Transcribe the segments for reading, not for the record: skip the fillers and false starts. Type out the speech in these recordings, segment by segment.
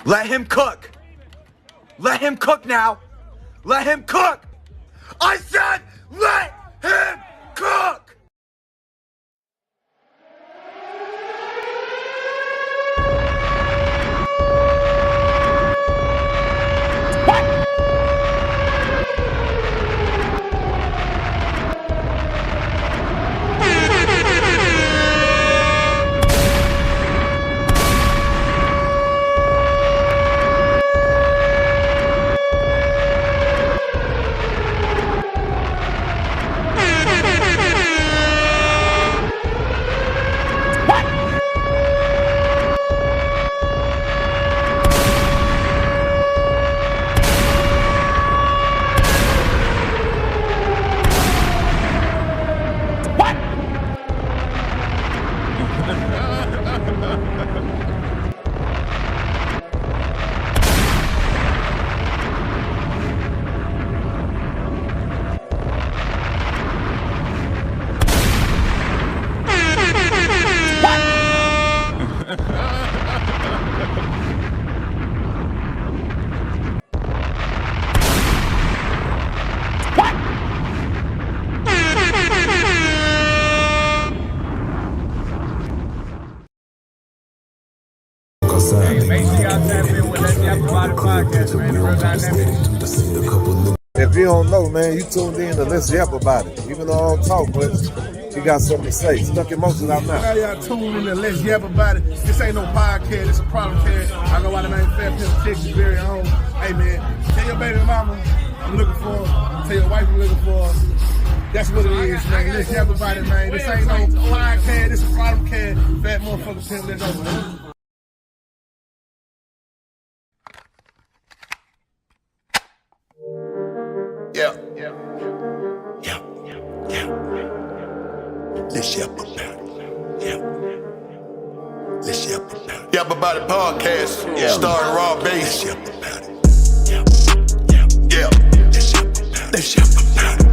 Let him cook. Let him cook now. Let him cook. I said let him cook. Make sure y'all tap in with Yap About It Podcast, man. The real dynamic. If you don't know, man, you tuned in to Let's Yap About It. Even though I don't talk, but he got something to say. Stuck emotions out now. Now y'all tuned in to Let's Yap About It. This ain't no podcast. It's a problem cast. I know why the man Fat Pimp Texas very own. Hey, man, tell your baby mama I'm looking for her. Tell your wife I'm looking for her. That's what it is, man. Let's Yap About It, man. This ain't no podcast. It's a problem cast. Fat motherfucker Pimp, let's go, man. Yeah. Let's yap about it. Yeah. Let's yap about it. Yap About It Podcast. Yeah. Starring Raw Bass. Let's yap about it. Yeah. Let's yap about it. Let's yap about it.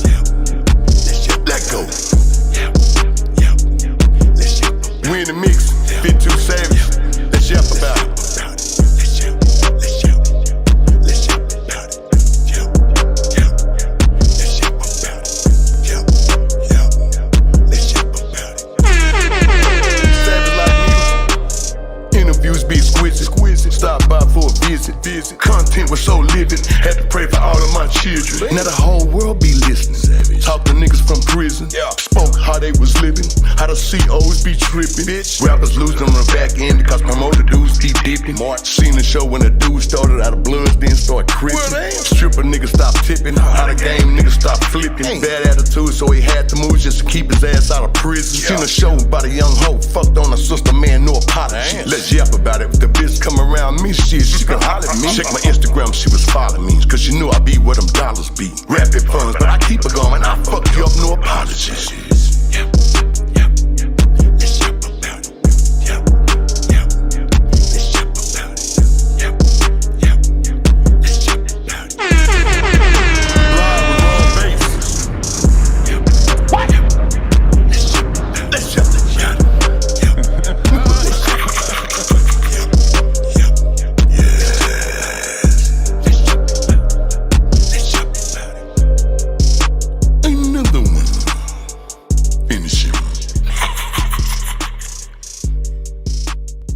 Yeah. Let's yap. Let go. Yeah. Let's yap about it. We in the mix. Fit too savage. Let's yap about it. Stop by for a visit. Content was so living, had to pray for all of my children. Now the whole world be listening. Talk to niggas from prison. Spoke how they was living, how the COs be tripping. Rappers losing on the back end because promoter dudes keep dipping. Seen the show when the dude started out of bloods, then start crippin'. Stripper niggas stop tipping, out of game niggas stop flipping. Bad attitude, so he had to move just to keep his ass out of prison. Seen a show about a young hoe, fucked on a sister, man, no apology. Let's yap about it. If the bitch come around me, she can holler at me. Check my Instagram, she was following me, cause she knew I be where them dollars be. Rapid funds, but I keep it going, I fuck you up, no apologies.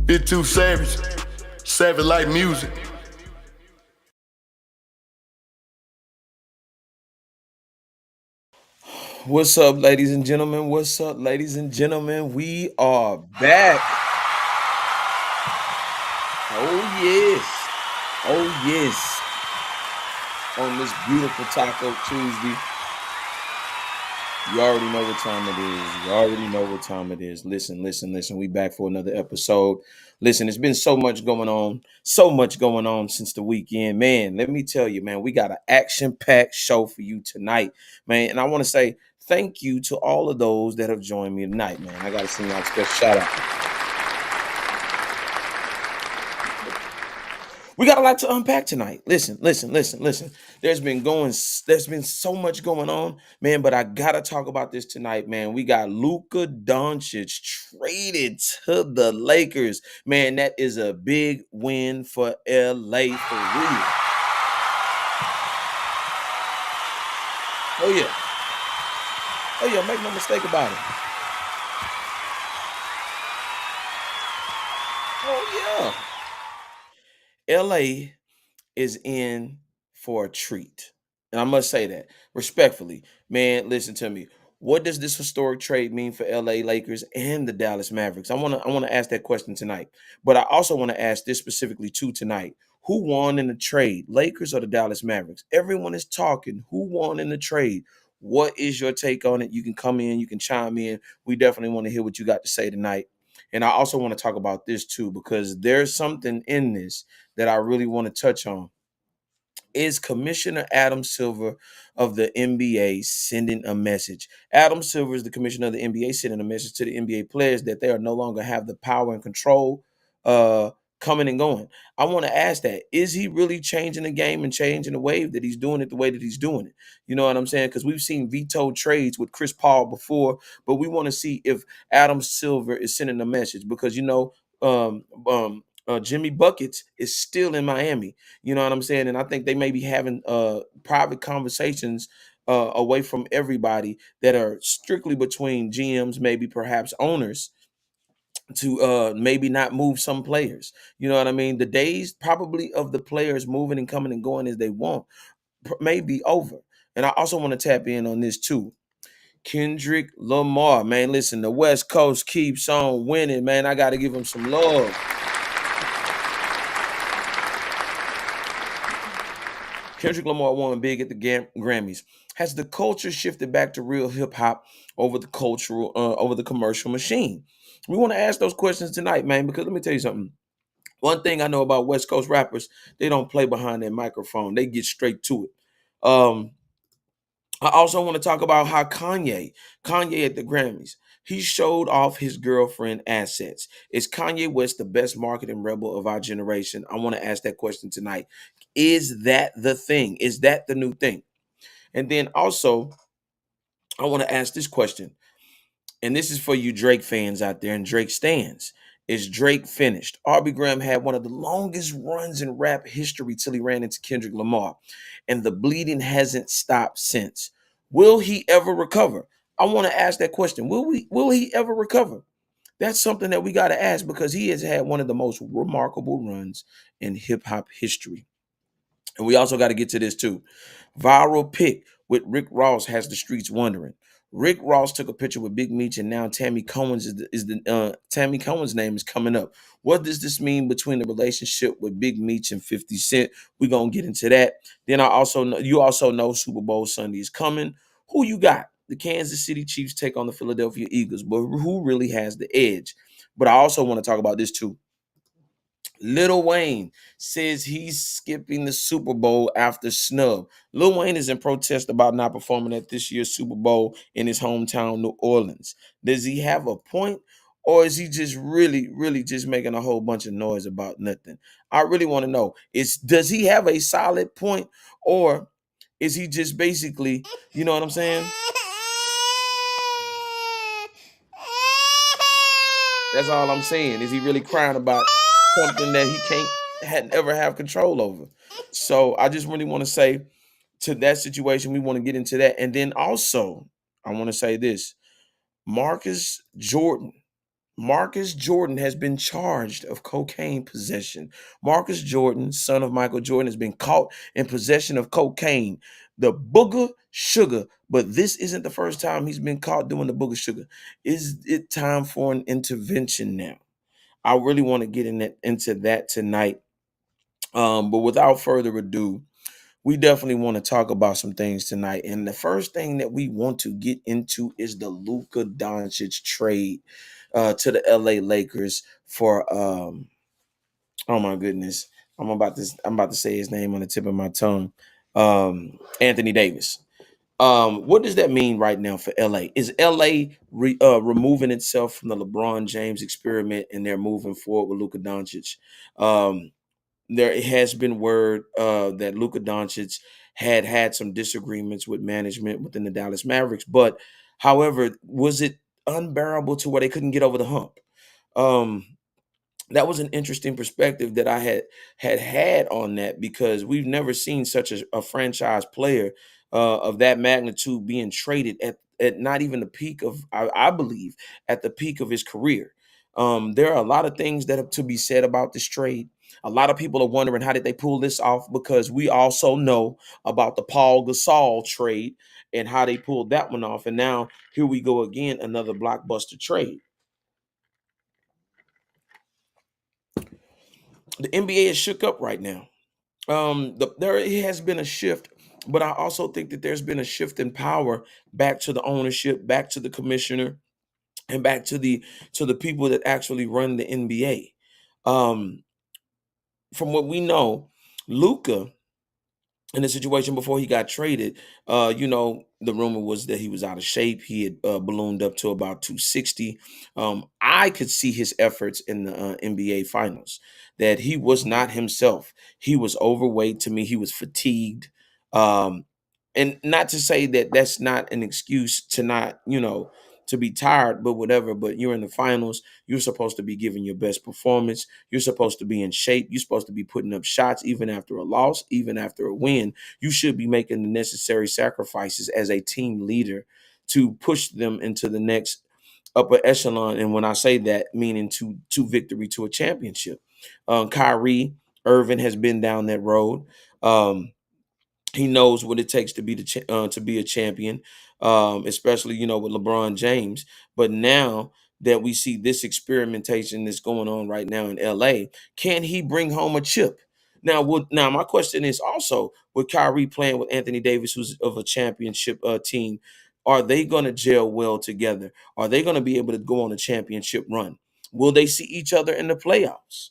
Bit too savage, savage like music. What's up, ladies and gentlemen? What's up, ladies and gentlemen? We are back. Oh, yes. Oh, yes. On this beautiful Taco Tuesday. You already know what time it is. You already know what time it is. Listen. We back for another episode. Listen, it's been so much going on since the weekend. Man, let me tell you, man, we got an action-packed show for you tonight, man. And I want to say thank you to all of those that have joined me tonight, man. I got to send y'all a special shout out. We got a lot to unpack tonight. Listen. There's been so much going on, man, but I gotta talk about this tonight, man. We got Luka Doncic traded to the Lakers. Man, that is a big win for LA for real. Oh yeah, make no mistake about it. Oh yeah. LA is in for a treat. And I must say that respectfully, man, listen to me. What does this historic trade mean for LA Lakers and the Dallas Mavericks? I want to ask that question tonight. But I also want to ask this specifically too tonight. Who won in the trade? Lakers or the Dallas Mavericks? Everyone is talking. Who won in the trade? What is your take on it? You can come in, you can chime in. We definitely want to hear what you got to say tonight. And I also want to talk about this too, because there's something in this that I really want to touch on. Is Commissioner Adam Silver of the NBA sending a message? Adam Silver is the commissioner of the NBA, sending a message to the NBA players that they are no longer have the power and control coming and going. I want to ask that. Is he really changing the game and changing the wave that he's doing it the way that he's doing it? You know what I'm saying? Because we've seen vetoed trades with Chris Paul before, but we want to see if Adam Silver is sending a message because, Jimmy Buckets is still in Miami. You know what I'm saying? And I think they may be having private conversations away from everybody that are strictly between GMs, maybe perhaps owners, to maybe not move some players. You know what I mean? The days probably of the players moving and coming and going as they want may be over. And I also want to tap in on this too. Kendrick Lamar, man, listen, the West Coast keeps on winning, man. I got to give him some love. Kendrick Lamar won big at the Grammys. Has the culture shifted back to real hip hop over the commercial machine? We want to ask those questions tonight, man, because let me tell you something. One thing I know about West Coast rappers, they don't play behind their microphone. They get straight to it. I also want to talk about how Kanye at the Grammys, he showed off his girlfriend assets. Is Kanye West the best marketing rebel of our generation? I want to ask that question tonight. Is that the thing? Is that the new thing? And then also, I want to ask this question, and this is for you Drake fans out there and Drake stans. Is Drake finished? Aubrey Graham had one of the longest runs in rap history till he ran into Kendrick Lamar, and the bleeding hasn't stopped since. Will he ever recover? I want to ask that question. Will he ever recover? That's something that we got to ask because he has had one of the most remarkable runs in hip hop history. And we also got to get to this too. Viral pic with Rick Ross has the streets wondering. Rick Ross took a picture with Big Meech, and now Tammy Cohen's Tammy Cohen's name is coming up. What does this mean between the relationship with Big Meech and 50 Cent? We're gonna get into that. Then you also know Super Bowl Sunday is coming. Who you got? The Kansas City Chiefs take on the Philadelphia Eagles, but who really has the edge? But I also want to talk about this too. Lil Wayne says he's skipping the Super Bowl after snub. Lil Wayne is in protest about not performing at this year's Super Bowl in his hometown, New Orleans. Does he have a point, or is he just really just making a whole bunch of noise about nothing? I really want to know. Does he have a solid point, or is he just basically, you know what I'm saying? That's all I'm saying. Is he really crying about something that he hadn't ever have control over? So I just really want to say to that situation, we want to get into that. And then also, I want to say this. Marcus Jordan. Marcus Jordan has been charged of cocaine possession. Marcus Jordan, son of Michael Jordan, has been caught in possession of cocaine, the booger sugar. But this isn't the first time he's been caught doing the booger sugar. Is it time for an intervention now? I really want to get into that tonight. But without further ado, we definitely want to talk about some things tonight. And the first thing that we want to get into is the Luka Doncic trade to the LA Lakers for oh my goodness. I'm about to say his name on the tip of my tongue. Anthony Davis. What does that mean right now for LA? Is LA removing itself from the LeBron James experiment and they're moving forward with Luka Doncic? There has been word that Luka Doncic had some disagreements with management within the Dallas Mavericks, but however, was it unbearable to where they couldn't get over the hump? Um, that was an interesting perspective that I had on that, because we've never seen such a franchise player of that magnitude being traded at not even the peak of, I believe, at the peak of his career. There are a lot of things that have to be said about this trade. A lot of people are wondering, how did they pull this off? Because we also know about the Paul Gasol trade and how they pulled that one off. And now here we go again, another blockbuster trade. The NBA is shook up right now. There has been a shift, but I also think that there's been a shift in power back to the ownership, back to the commissioner, and back to the people that actually run the NBA. From what we know, Luka, in the situation before he got traded, the rumor was that he was out of shape. He had ballooned up to about 260. I could see his efforts in the NBA finals, that he was not himself. He was overweight. To me, he was fatigued. Um, and not to say that that's not an excuse to not, to be tired, but whatever. But you're in the finals. You're supposed to be giving your best performance. You're supposed to be in shape. You're supposed to be putting up shots even after a loss, even after a win. You should be making the necessary sacrifices as a team leader to push them into the next upper echelon. And when I say that, meaning to victory, to a championship. Kyrie Irving has been down that road. He knows what it takes to be to be a champion, especially with LeBron James. But now that we see this experimentation that's going on right now in LA, can he bring home a chip? Now my question is also, with Kyrie playing with Anthony Davis, who's of a championship team, are they going to gel well together? Are they going to be able to go on a championship run? Will they see each other in the playoffs?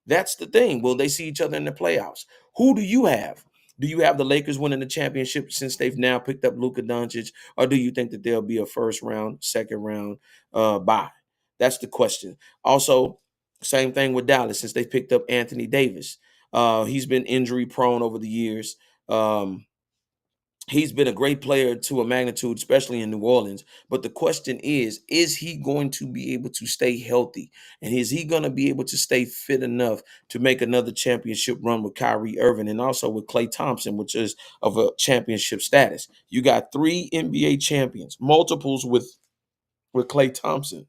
That's the thing. Will they see each other in the playoffs? Who do you have? Do you have the Lakers winning the championship since they've now picked up Luka Doncic, or do you think that there'll be a first round, second round bye? That's the question. Also, same thing with Dallas since they picked up Anthony Davis. He's been injury prone over the years. He's been a great player to a magnitude, especially in New Orleans. But the question is he going to be able to stay healthy? And is he going to be able to stay fit enough to make another championship run with Kyrie Irving and also with Klay Thompson, which is of a championship status? You got 3 NBA champions, multiples with Klay Thompson.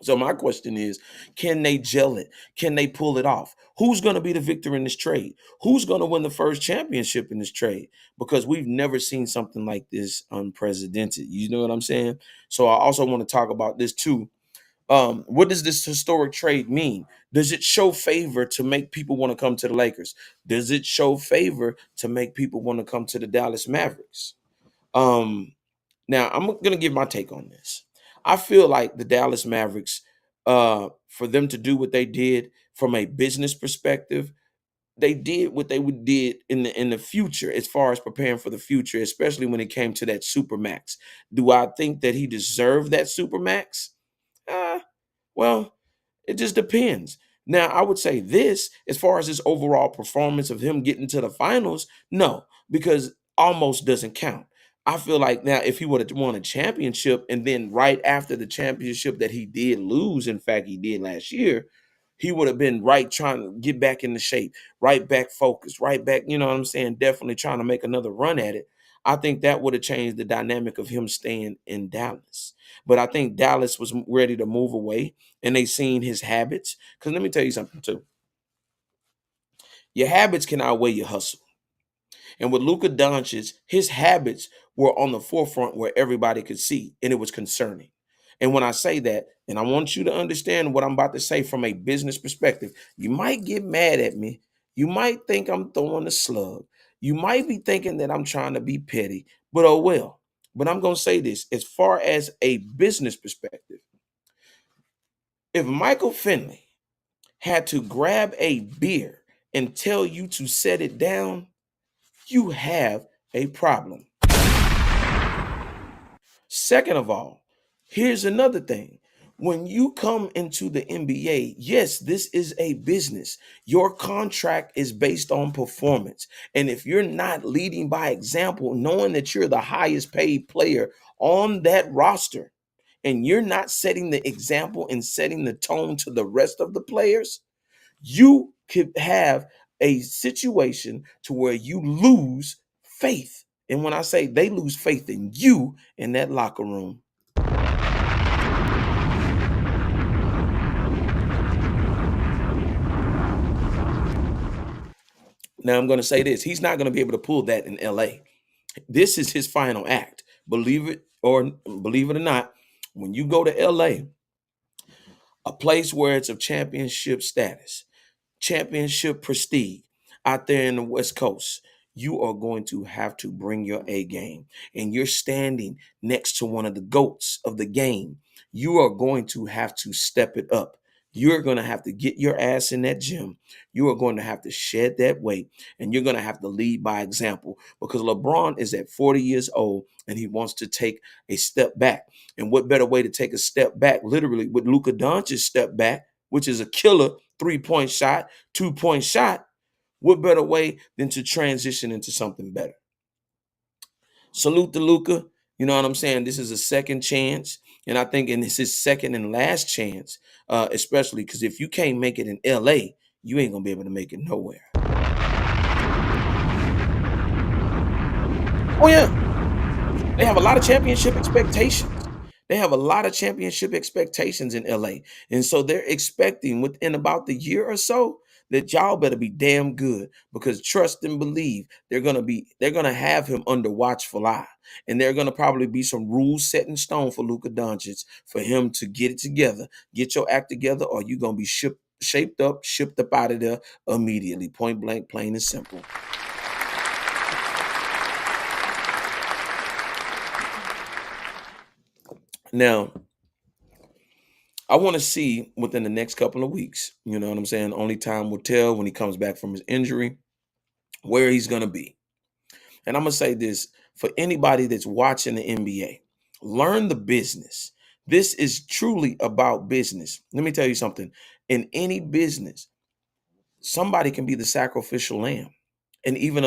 So my question is, can they gel it? Can they pull it off? Who's going to be the victor in this trade? Who's going to win the first championship in this trade? Because we've never seen something like this unprecedented. You know what I'm saying? So I also want to talk about this too. What does this historic trade mean? Does it show favor to make people want to come to the Lakers? Does it show favor to make people want to come to the Dallas Mavericks? Now, I'm going to give my take on this. I feel like the Dallas Mavericks, for them to do what they did from a business perspective, they did what they would did in the future, as far as preparing for the future, especially when it came to that supermax. Do I think that he deserved that supermax? Well, it just depends. Now, I would say this, as far as his overall performance of him getting to the finals, no, because almost doesn't count. I feel like now, if he would have won a championship and then right after the championship that he did lose, in fact, he did last year, he would have been right trying to get back into shape, right back focused, right back, you know what I'm saying? Definitely trying to make another run at it. I think that would have changed the dynamic of him staying in Dallas. But I think Dallas was ready to move away, and they seen his habits. Because let me tell you something too. Your habits can outweigh your hustle. And with Luka Doncic, his habits were on the forefront where everybody could see, and it was concerning. And when I say that, and I want you to understand what I'm about to say from a business perspective, you might get mad at me. You might think I'm throwing a slug. You might be thinking that I'm trying to be petty, but oh well. But I'm going to say this, as far as a business perspective, if Michael Finley had to grab a beer and tell you to set it down, you have a problem. Second of all, here's another thing. When you come into the NBA, yes, this is a business. Your contract is based on performance. And if you're not leading by example, knowing that you're the highest paid player on that roster, and you're not setting the example and setting the tone to the rest of the players, you could have a situation to where you lose faith. And when I say they lose faith in you in that locker room. Now I'm going to say this. He's not going to be able to pull that in LA. This is his final act. Believe it or not, when you go to LA, a place where it's of championship status, championship prestige out there in the West Coast, you are going to have to bring your A game. And you're standing next to one of the GOATs of the game. You are going to have to step it up. You're going to have to get your ass in that gym. You are going to have to shed that weight, and you're going to have to lead by example, because LeBron is at 40 years old and he wants to take a step back. And what better way to take a step back, literally, with Luka Doncic step back, which is a killer 3-point shot, 2-point shot. What better way than to transition into something better? Salute to Luka. You know what I'm saying? This is a second chance. And I think and this is second and last chance, especially because if you can't make it in LA, you ain't going to be able to make it nowhere. Oh, yeah. They have a lot of championship expectations. They have a lot of championship expectations in LA. And so they're expecting within about the year or so that y'all better be damn good, because trust and believe they're gonna have him under watchful eye. And there are gonna probably be some rules set in stone for Luka Doncic for him to get it together, get your act together, or you're gonna be shipped up out of there immediately. Point blank, plain and simple. Now, I want to see within the next couple of weeks, you know what I'm saying? Only time will tell when he comes back from his injury, where he's going to be. And I'm going to say this for anybody that's watching the NBA, learn the business. This is truly about business. Let me tell you something. In any business, somebody can be the sacrificial lamb. And even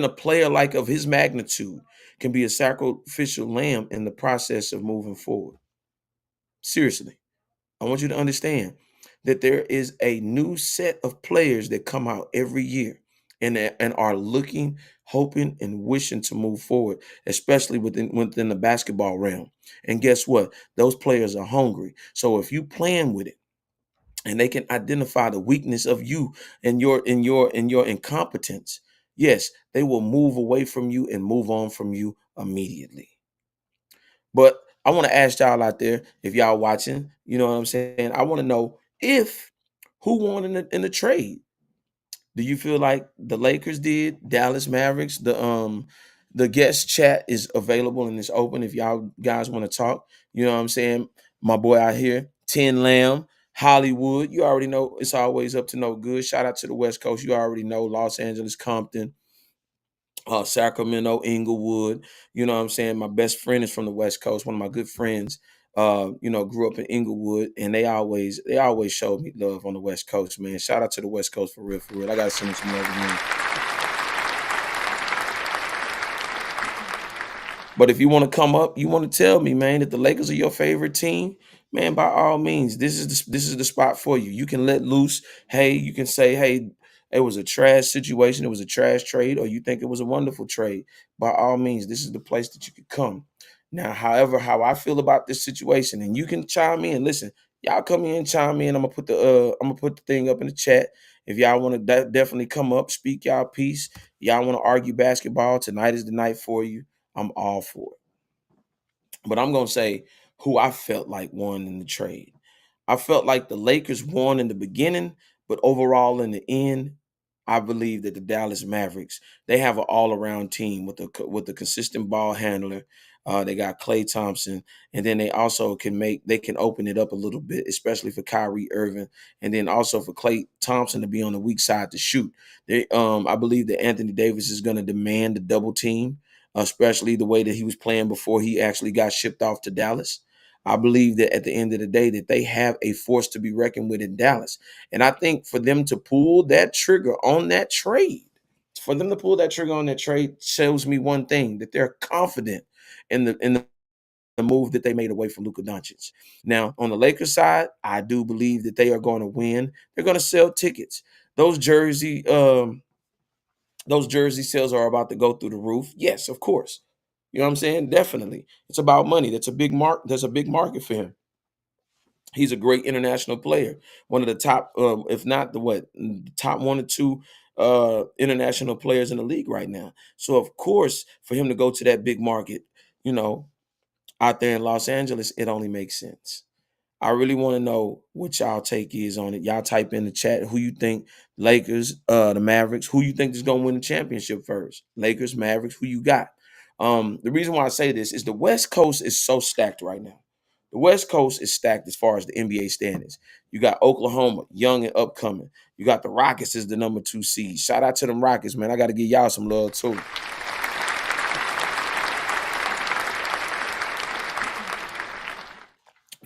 a player like of his magnitude can be a sacrificial lamb in the process of moving forward. Seriously. I want you to understand that there is a new set of players that come out every year and are looking, hoping, and wishing to move forward, especially within the basketball realm. And guess what? Those players are hungry. So if you plan with it and they can identify the weakness of you and your incompetence, yes, they will move away from you and move on from you immediately. But I want to ask y'all out there, if y'all watching, you know what I'm saying? I want to know who won in the trade. Do you feel like the Lakers did, Dallas Mavericks? The guest chat is available and it's open if y'all guys want to talk. You know what I'm saying? My boy out here, 10 Lamb, Hollywood. You already know it's always up to no good. Shout out to the West Coast. You already know Los Angeles, Compton, Sacramento, Inglewood. You know what I'm saying? My best friend is from the West Coast. One of my good friends, grew up in Inglewood, and they always showed me love on the West Coast, man. Shout out to the West Coast for real, for real. I gotta send them some love again. But if you want to come up, you want to tell me, man, that the Lakers are your favorite team, man, by all means, this is the spot for you. You can let loose. Hey, you can say, hey, it was a trash situation, it was a trash trade, or you think it was a wonderful trade. By all means, this is the place that you could come. Now, however, how I feel about this situation, and you can chime in. Listen, y'all come in and chime in. I'm gonna put the thing up in the chat. If y'all want to definitely come up, speak y'all piece. Y'all want to argue basketball, tonight is the night for you. I'm all for it. But I'm going to say who I felt like won in the trade. I felt like the Lakers won in the beginning, but overall in the end, I believe that the Dallas Mavericks, they have an all-around team with a consistent ball handler. They got Klay Thompson, and then they also can open it up a little bit, especially for Kyrie Irving, and then also for Klay Thompson to be on the weak side to shoot. I believe that Anthony Davis is going to demand the double team, especially the way that he was playing before he actually got shipped off to Dallas. I believe that at the end of the day that they have a force to be reckoned with in Dallas. And I think for them to pull that trigger on that trade, shows me one thing, that they're confident in the move that they made away from Luka Doncic. Now, on the Lakers side, I do believe that they are going to win. They're going to sell tickets. Those jersey sales are about to go through the roof. Yes, of course. You know what I'm saying? Definitely. It's about money. That's a big market for him. He's a great international player. One of the top, if not top one or two international players in the league right now. So of course, for him to go to that big market, you know, out there in Los Angeles, it only makes sense. I really want to know what y'all take is on it. Y'all type in the chat who you think, Lakers, the Mavericks, who you think is going to win the championship first. Lakers, Mavericks, who you got? The reason why I say this is the West Coast is so stacked right now. The West Coast is stacked as far as the NBA standings. You got Oklahoma, young and upcoming. You got the Rockets as the number 2 seed. Shout out to them Rockets, man. I got to give y'all some love too.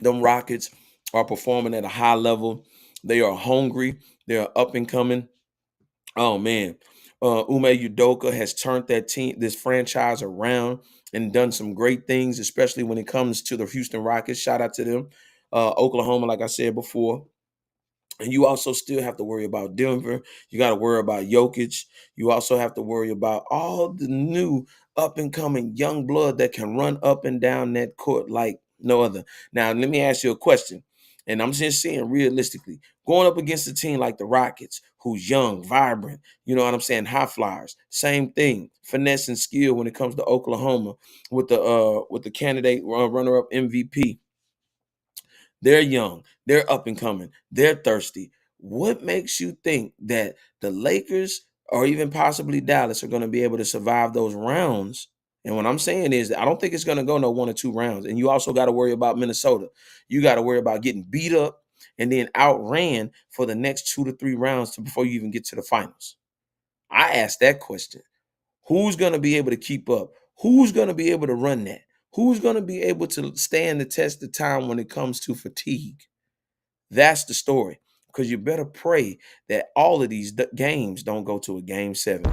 Them Rockets are performing at a high level. They are hungry. They are up and coming. Oh man, Ume Udoka has turned this franchise around and done some great things, especially when it comes to the Houston Rockets. Shout out to them. Oklahoma, like I said before. And you also still have to worry about Denver. You got to worry about Jokic. You also have to worry about all the new up and coming young blood that can run up and down that court like no other. Now, let me ask you a question. And I'm just saying realistically, going up against a team like the Rockets, who's young, vibrant, you know what I'm saying, high flyers, same thing, finesse and skill when it comes to Oklahoma with the candidate runner-up MVP. They're young, they're up and coming, they're thirsty. What makes you think that the Lakers or even possibly Dallas are going to be able to survive those rounds? And what I'm saying is that I don't think it's going to go no 1 or 2 rounds. And you also got to worry about Minnesota. You got to worry about getting beat up and then outran for the next 2 to 3 rounds before you even get to the finals. I asked that question. Who's going to be able to keep up? Who's going to be able to run that? Who's going to be able to stand the test of time when it comes to fatigue? That's the story. Because you better pray that all of these games don't go to a game 7.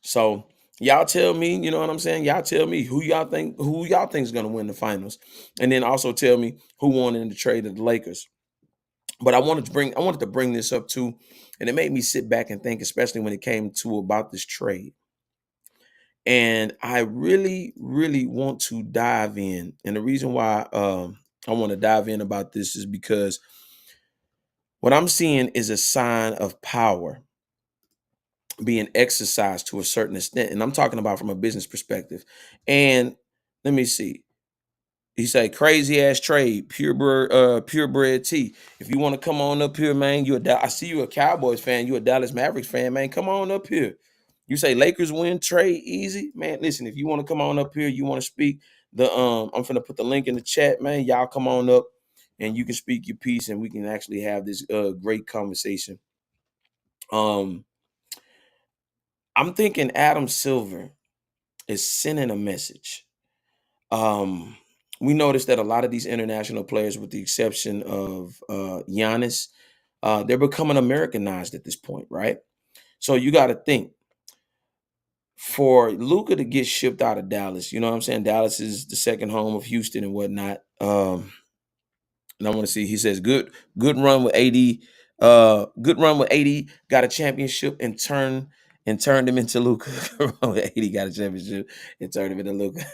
So y'all tell me, you know what I'm saying? Y'all tell me who y'all think is going to win the finals. And then also tell me who won in the trade of the Lakers. But I wanted to bring this up too, and it made me sit back and think, especially when it came to about this trade. And I really, really want to dive in. And the reason why I want to dive in about this is because what I'm seeing is a sign of power being exercised to a certain extent. And I'm talking about from a business perspective. And let me see. He said, crazy ass trade, purebred T. If you want to come on up here, man, I see you a Cowboys fan, you a Dallas Mavericks fan, man. Come on up here. You say Lakers win, trade easy, man. Listen, if you want to come on up here, you want to speak. I'm finna put the link in the chat, man. Y'all come on up, and you can speak your piece, and we can actually have this great conversation. I'm thinking Adam Silver is sending a message. We noticed that a lot of these international players, with the exception of Giannis, they're becoming Americanized at this point, right? So you got to think, for Luka to get shipped out of Dallas, you know what I'm saying? Dallas is the second home of Houston and whatnot. And I want to see, he says, good run with AD. Good run with AD, got a championship and turned him into Luka. AD got a championship and turned him into Luka.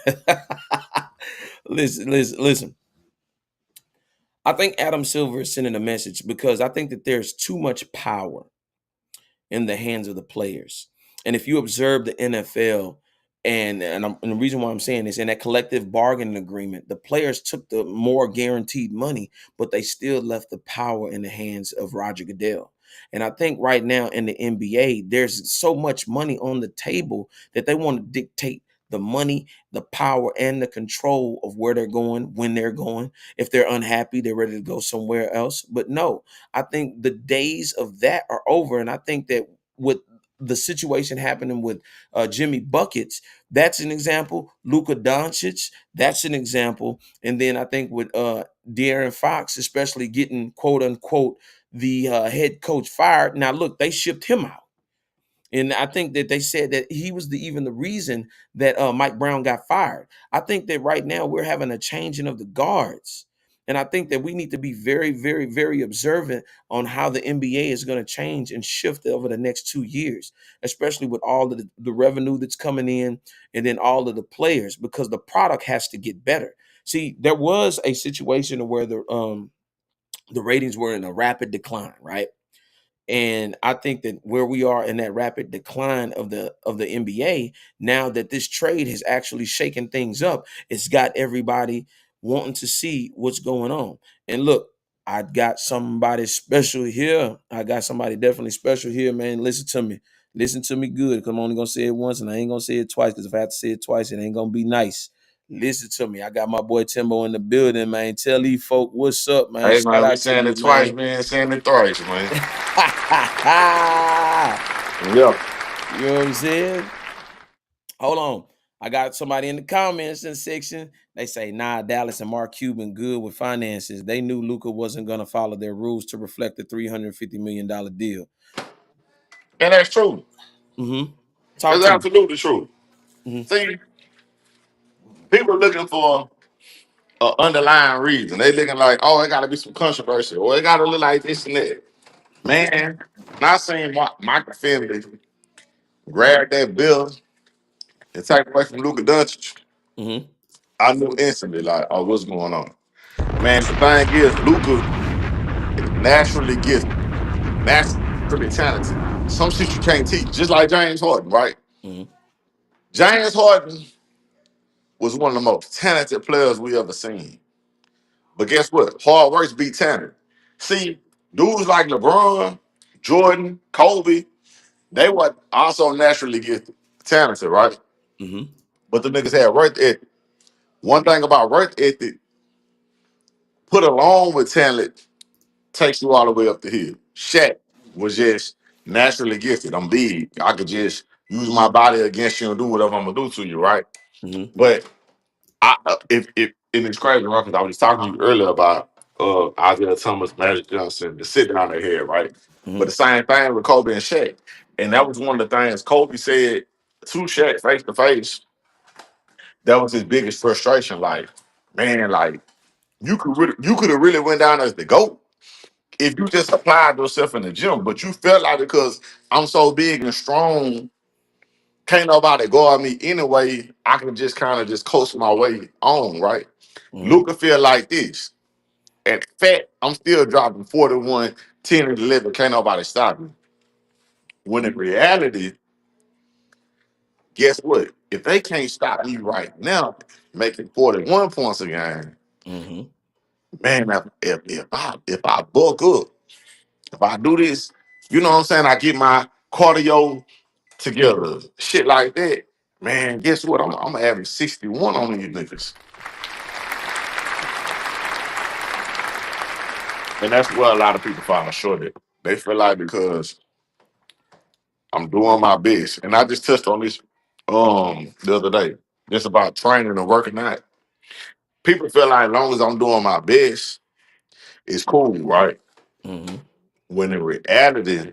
Listen. I think Adam Silver is sending a message because I think that there's too much power in the hands of the players. And if you observe the NFL, and the reason why I'm saying this, in that collective bargaining agreement, the players took the more guaranteed money, but they still left the power in the hands of Roger Goodell. And I think right now in the NBA, there's so much money on the table that they want to dictate the money, the power, and the control of where they're going, when they're going. If they're unhappy, they're ready to go somewhere else. But no, I think the days of that are over. And I think that with the situation happening with Jimmy Buckets, that's an example. Luka Doncic, that's an example. And then I think with De'Aaron Fox, especially getting quote unquote the head coach fired. Now, look, they shipped him out. And I think that they said that he was even the reason that Mike Brown got fired. I think that right now we're having a changing of the guards. And I think that we need to be very, very, very observant on how the NBA is going to change and shift over the next 2 years, especially with all of the revenue that's coming in and then all of the players, because the product has to get better. See, there was a situation where the ratings were in a rapid decline, right? And I think that where we are in that rapid decline of the NBA, now that this trade has actually shaken things up, it's got everybody wanting to see what's going on. And look, I got somebody special here. I got somebody definitely special here, man. Listen to me. Listen to me good. Because I'm only gonna say it once and I ain't gonna say it twice. Because if I have to say it twice, it ain't gonna be nice. Listen to me. I got my boy Timbo in the building, man. Tell these folk what's up, man. Hey Shout man, we out to saying you, it twice, man. man. Saying it thrice, man. Yeah. You know what I'm saying? Hold on. I got somebody in the comments in the section. They say, nah, Dallas and Mark Cuban good with finances. They knew Luka wasn't going to follow their rules to reflect the $350 million deal. And that's true. Mm-hmm. Talk That's to me. absolutely true. Mm-hmm. See, people looking for an underlying reason. They looking like, oh, it got to be some controversy, or it got to look like this and that. Man, not saying Michael Finley grabbed that bill and take away from Luka Doncic. Mm-hmm. I knew instantly, like, oh, what's going on? Man, the thing is, Luka is naturally gifted, naturally talented. Some shit you can't teach, just like James Harden, right? Mm-hmm. James Harden was one of the most talented players we ever seen. But guess what? Hard work beat talent. See, dudes like LeBron, Jordan, Kobe, they were also naturally gifted, talented, right? Mm-hmm. But the niggas had work ethic. One thing about work ethic, put along with talent, takes you all the way up the hill. Shaq was just naturally gifted. I'm big. I could just use my body against you and do whatever I'm gonna do to you, right? Mm-hmm. But if and it's crazy, right? Because I was just talking to you earlier about Isaiah Thomas, Magic Johnson, the sit down their head, right? But the Mm-hmm. same thing with Kobe and Shaq, and that was one of the things Kobe said to Shaq face to face. That was his biggest frustration. Like, man, like you could have really went down as the GOAT if you just applied yourself in the gym, but you felt like because I'm so big and strong, can't nobody guard me anyway. I can just kind of just coast my way on, right? Mm-hmm. Luka feel like this. At fat, I'm still dropping 41, 10, and 11. Can't nobody stop me. When in reality, guess what? If they can't stop me right now, making 41 points a game, Mm-hmm. man, if I bulk up, if I do this, you know what I'm saying? I get my cardio together, shit like that. Man, guess what? I'm average 61 on these niggas. And that's where a lot of people fall short at. They feel like because I'm doing my best. And I just touched on this the other day. Just about training and working out. People feel like as long as I'm doing my best, it's cool, right? Mm-hmm. When in reality,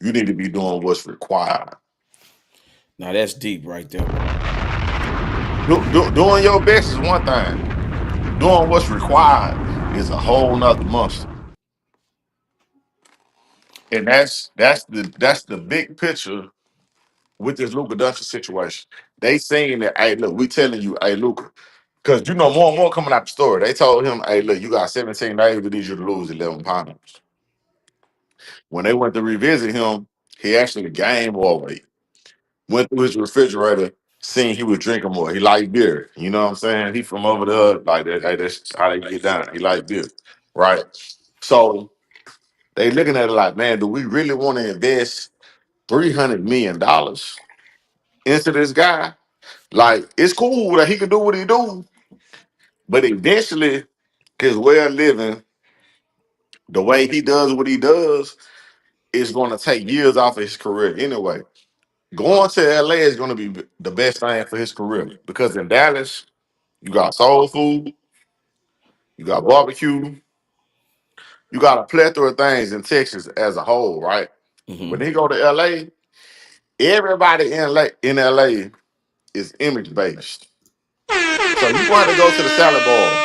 you need to be doing what's required. Now that's deep right there, bro. Doing your best is one thing. Doing what's required is a whole nother monster. And that's the big picture with this Luka Doncic situation. They saying that, hey, look, we telling you, hey, Luka, because you know more and more coming out the story. They told him, hey, look, you got 17 days. We need you to lose 11 pounds. When they went to revisit him, he actually gained more weight. Went through his refrigerator, seen he was drinking more. He liked beer. You know what I'm saying? He from over there, like that. Hey, that's how they get down. He liked beer, right? So they looking at it like, man, do we really want to invest $300 million into this guy? Like, it's cool that he can do what he do, but eventually his way of living, the way he does what he does, is going to take years off of his career anyway. Going to LA is going to be the best thing for his career because in Dallas, you got soul food, you got barbecue, you got a plethora of things in Texas as a whole, right? When he go to LA, everybody in LA is image based. So you going to go to the salad bars.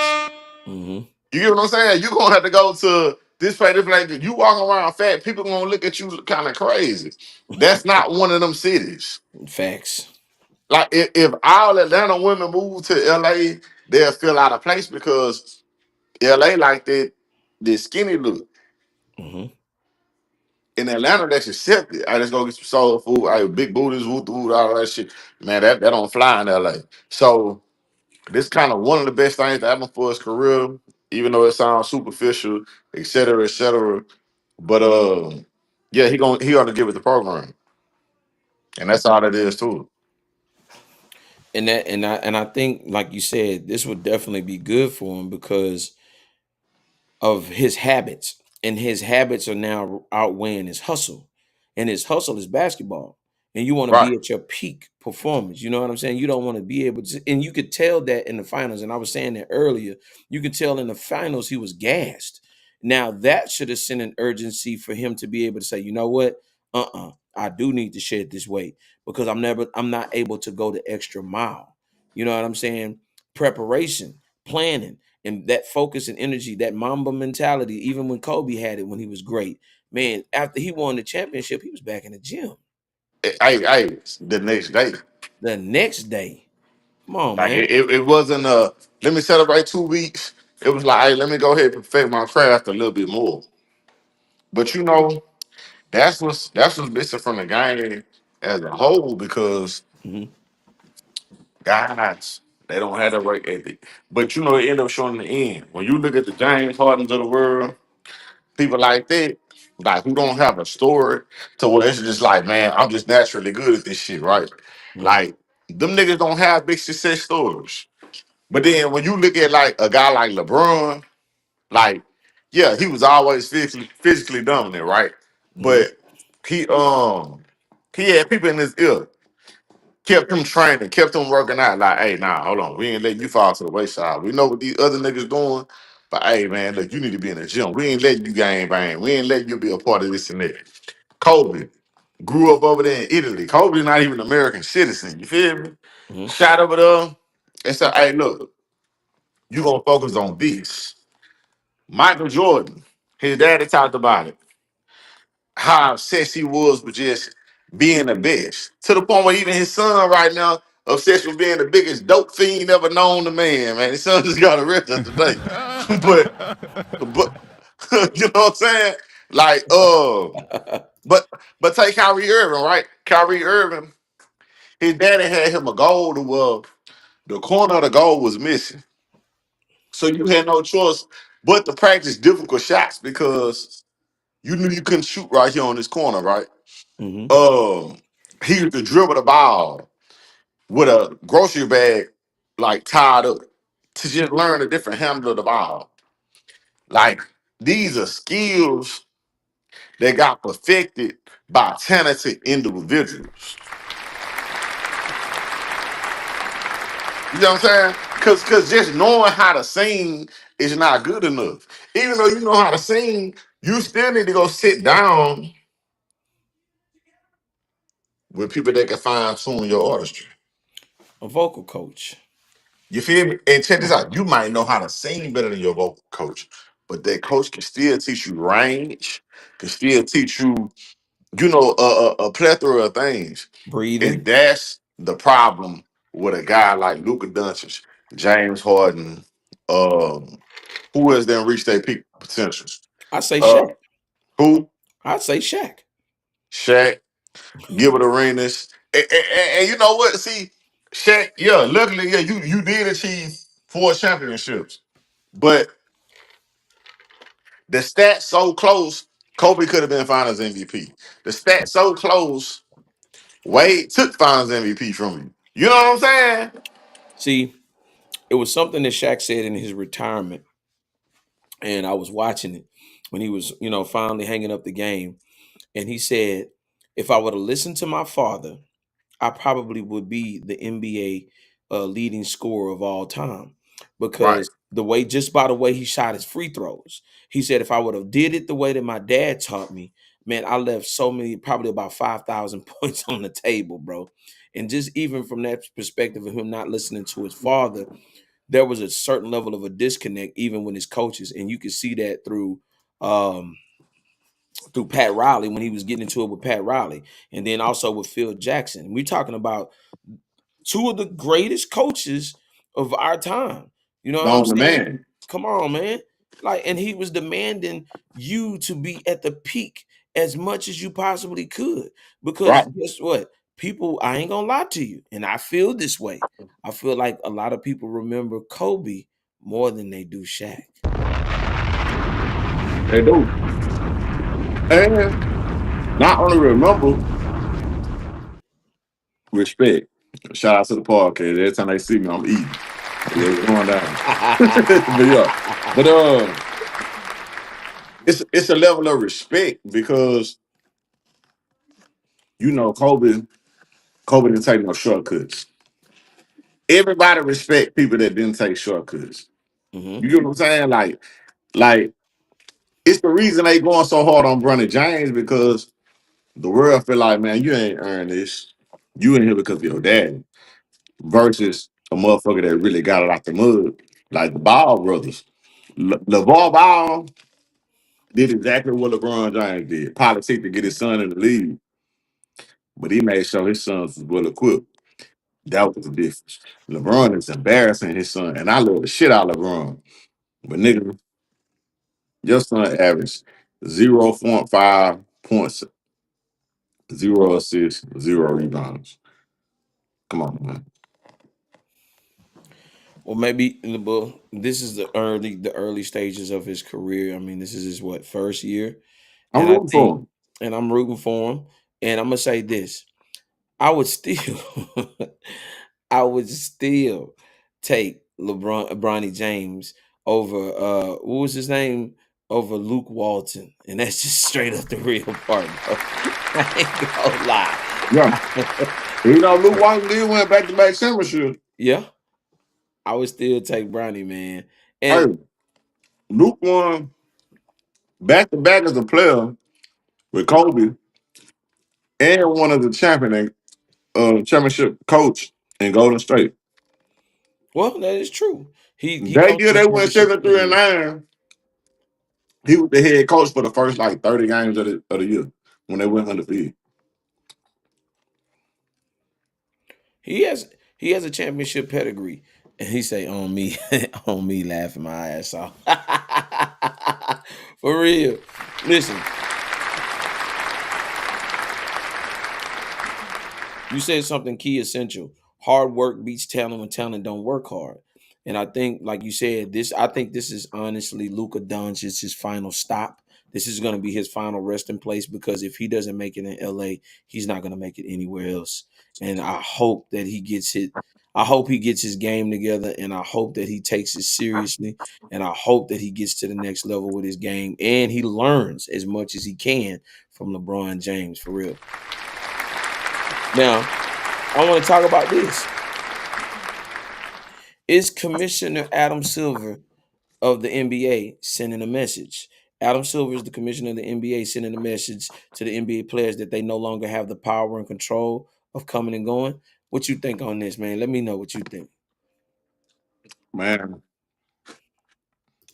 Mm-hmm. You get what I'm saying? You gonna have to go to this place, this place. You walking around fat, people gonna look at you kind of crazy. That's not one of them cities. Facts. Like if all Atlanta women move to LA, they'll feel out of place because LA like that this skinny look. Mm-hmm. In Atlanta, that's accepted. I just go get some soul food. I big booties, woot, all that shit. Man, that don't fly in LA. So this kind of one of the best things that happened for his career, even though it sounds superficial, et cetera, et cetera. But yeah, he gonna give it the program, and that's all it is too. And I think, like you said, this would definitely be good for him because of his habits, and his habits are now outweighing his hustle, and his hustle is basketball, and you want to be Right. at your peak performance. You know what I'm saying? You don't want to be able to, and you could tell that in the finals. And I was saying that earlier. You could tell in the finals he was gassed. Now that should have sent an urgency for him to be able to say, you know what? I do need to shed this weight because I'm not able to go the extra mile. You know what I'm saying? Preparation, planning, and that focus and energy, that Mamba mentality, even when Kobe had it when he was great. Man, after he won the championship, he was back in the gym The next day, the next day. Come on, like man. it wasn't let me celebrate 2 weeks. It was like, hey, let me go ahead and perfect my craft a little bit more. But that's what's missing from the game as a whole because Hmm. guys they don't have the work ethic. But it end up showing in the end. When you look at the James Hardens of the world, people like that, like who don't have a story to where it's just like, man, I'm just naturally good at this shit, right? Hmm. Like them niggas don't have big success stories. But then when you look at like a guy like LeBron, like, yeah, he was always physically dominant, right? Hmm. But he he had people in his ear, kept him training, kept him working out. Like, hey, nah, hold on, we ain't letting you fall to the wayside. We know what these other niggas doing, but hey, man, look, you need to be in the gym. We ain't letting you game bang. We ain't letting you be a part of this and that. Kobe grew up over there in Italy. Kobe's not even an American citizen. You feel me? Hmm. Shot over there and said, hey, look, you gonna focus on this. Michael Jordan, his daddy talked about it. How obsessed he was with just being the best. To the point where even his son right now obsessed with being the biggest dope fiend ever known to man. His son just got arrested today. but but you know what I'm saying? Like but take Kyrie Irving, right? Kyrie Irving, his daddy had him a goal to the corner of the goal was missing. So you had no choice but to practice difficult shots because you knew you couldn't shoot right here on this corner, right? Hmm. Um, he used to dribble the ball with a grocery bag like tied up to just learn a different handle of the ball. Like these are skills that got perfected by talented individuals. You know what I'm saying? Cause just knowing how to sing is not good enough. Even though you know how to sing, you still need to go sit down with people that can fine tune your artistry. A vocal coach. You feel me? And check this out. You might know how to sing better than your vocal coach, but that coach can still teach you range, can still teach you, a plethora of things. And Breathing. that's the problem with a guy like Luka Doncic, James Harden, who has then reached their peak potentials. I say Uh, Shaq. who? I say Shaq. Shaq, Gilbert Arenas. And you know what? See, Shaq, yeah, luckily, yeah, you did achieve 4 championships. But the stats so close, Kobe could have been Finals MVP. The stats so close, Wade took Finals MVP from you. You know what I'm saying? See, it was something that Shaq said in his retirement, and I was watching it when he was, finally hanging up the game. and he said, "If I would have listened to my father, I probably would be the NBA leading scorer of all time Right. because the way, just by the way he shot his free throws, he said if I would have did it the way that my dad taught me, man, I left so many, probably about 5,000 points on the table, bro." And just even from that perspective of him not listening to his father, there was a certain level of a disconnect even with his coaches, and you could see that um through Pat Riley when he was getting into it with Pat Riley, and then also with Phil Jackson. We're talking about two of the greatest coaches of our time. You know what I'm On the saying? man. Come on, man. Like, and he was demanding you to be at the peak as much as you possibly could. Right. Because guess what? People, I ain't gonna lie to you, and I feel this way. I feel like a lot of people remember Kobe more than they do Shaq. They do. And not only remember, respect. Shout out to the podcast. Every time they see me, I'm eating. Yeah, it's going down. But yeah. But it's a level of respect because you know Kobe didn't take no shortcuts. Everybody respect people that didn't take shortcuts. Hmm. You get what I'm saying? Like it's the reason they going so hard on Bronny James because the world feel like, man, you ain't earned this. You in here because of your dad. Versus a motherfucker that really got it out the mud, like the Ball brothers. LeVar Ball did exactly what LeBron James did. Politics to get his son in the league, but he made sure his sons was well equipped. That was the difference. LeBron is embarrassing his son, and I love the shit out of LeBron. But nigga, your son averaged 0.5 points, 0 assists, 0 rebounds. Come on, man. Well, maybe well, this is the early stages of his career. I mean, this is his what, first year, I'm and I rooting think, for him. and I'm rooting for him. And I'm gonna say this: I would still, I would still take Bronny James over what was his name, over Luke Walton, and that's just straight up the real part, bro. I ain't gonna Yeah. lie. You know, Luke Walton did win back-to-back championship. Yeah, I would still take Bronny, man. And Hey, Luke won back-to-back as a player with Kobe and one of the championship coach in Golden State. well, that is true. He That coached year in they went championship 73 and pedigree. 9. He was the head coach for the first like 30 games of the year when they went undefeated. He has he has a championship pedigree, and he say on me, on me, laughing my ass off. For real. Listen, you said something key essential. Hard work beats talent when talent don't work hard. And I think, like you said, I think this is honestly Luka Doncic's final stop. This is going to be his final resting place because if he doesn't make it in LA, he's not going to make it anywhere else. And I hope that he gets it. I hope he gets his game together, and I hope that he takes it seriously, and I hope that he gets to the next level with his game, and he learns as much as he can from LeBron James, for real. Now, I want to talk about this. Is Commissioner Adam Silver of the NBA sending a message? Adam Silver is the commissioner of the NBA, sending a message to the NBA players that they no longer have the power and control of coming and going. What you think on this, man? Let me know what you think. Man,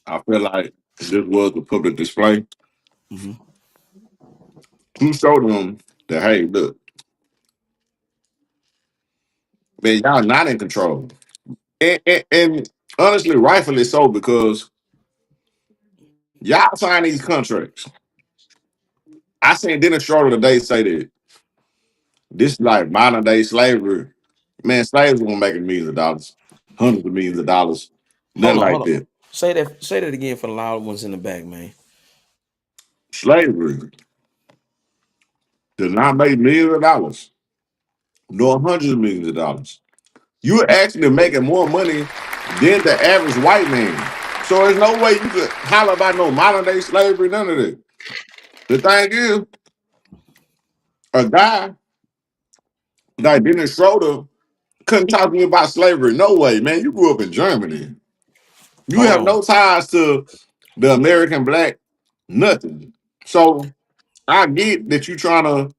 I feel like this was a public display Hmm. to show them that, hey, look, man, y'all not in control. And honestly, rightfully so, because y'all sign these contracts. I seen Dennis Schroeder today say that this is like modern day slavery. Man, slaves weren't making millions of dollars, hundreds of millions of dollars, Hold nothing on, like hold on. that. Say that again for the loud ones in the back, man. Slavery does not make millions of dollars, nor hundreds of millions of dollars. You're actually making more money than the average white man. So there's no way you could holler about no modern day slavery, none of that. The thing is, A guy like Dennis Schroeder couldn't talk to me about slavery. No way, man. You grew up in Germany. You Hold have on. no ties to the American black, nothing. So I get that you trying to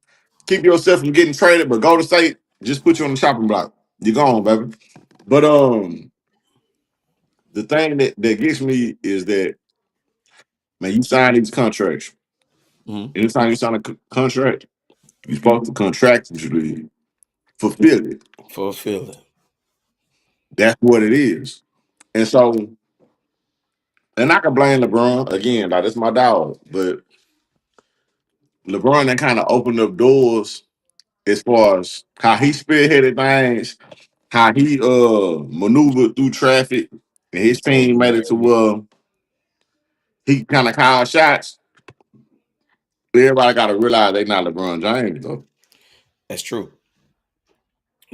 keep yourself from getting traded, but Golden State just put you on the chopping block. You're gone, baby. But the thing that gets me is that man, you sign these contracts. Mhm. Anytime you sign a contract, you're supposed to contractually fulfill it. Fulfill it. That's what it is. And so, and I can blame LeBron again, like that's my dog. But LeBron that kind of opened up doors as far as how he spearheaded things, how he maneuvered through traffic, and his team Totally made it to agree. he kind of called shots. Everybody got to realize they not LeBron James though. That's true.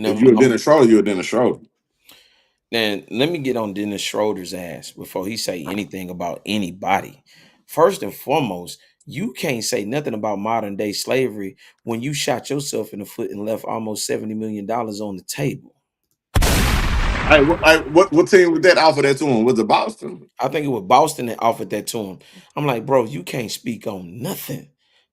If Now, you're a Dennis Schroeder, you're a Dennis Schroeder. then let me get on Dennis Schroeder's ass before he say anything about anybody. First and foremost, you can't say nothing about modern day slavery when you shot yourself in the foot and left almost $70 million on the table. What team was that offer that to him? Was it Boston? I think it was Boston that offered that to him. I'm like, bro, you can't speak on nothing.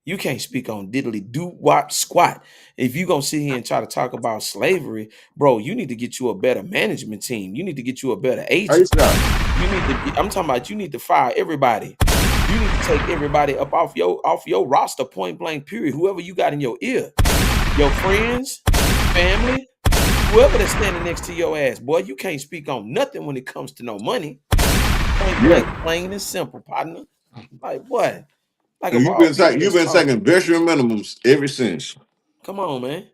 You can't speak on diddly do wop squat. If you gonna sit here and try to talk about slavery, bro, you need to get you a better management team. You need to get you a better agent. A-Shot. You need to. I'm talking about. You need to fire everybody. You need to take everybody up off your roster, point blank. Period. Whoever you got in your ear, your friends, family, whoever that's standing next to your ass, boy, you can't speak on nothing when it comes to no money. Point blank, Yeah. plain and simple, partner. Like what? Like And of all people you've that's been talking. taking veteran minimums ever since. Come on, man.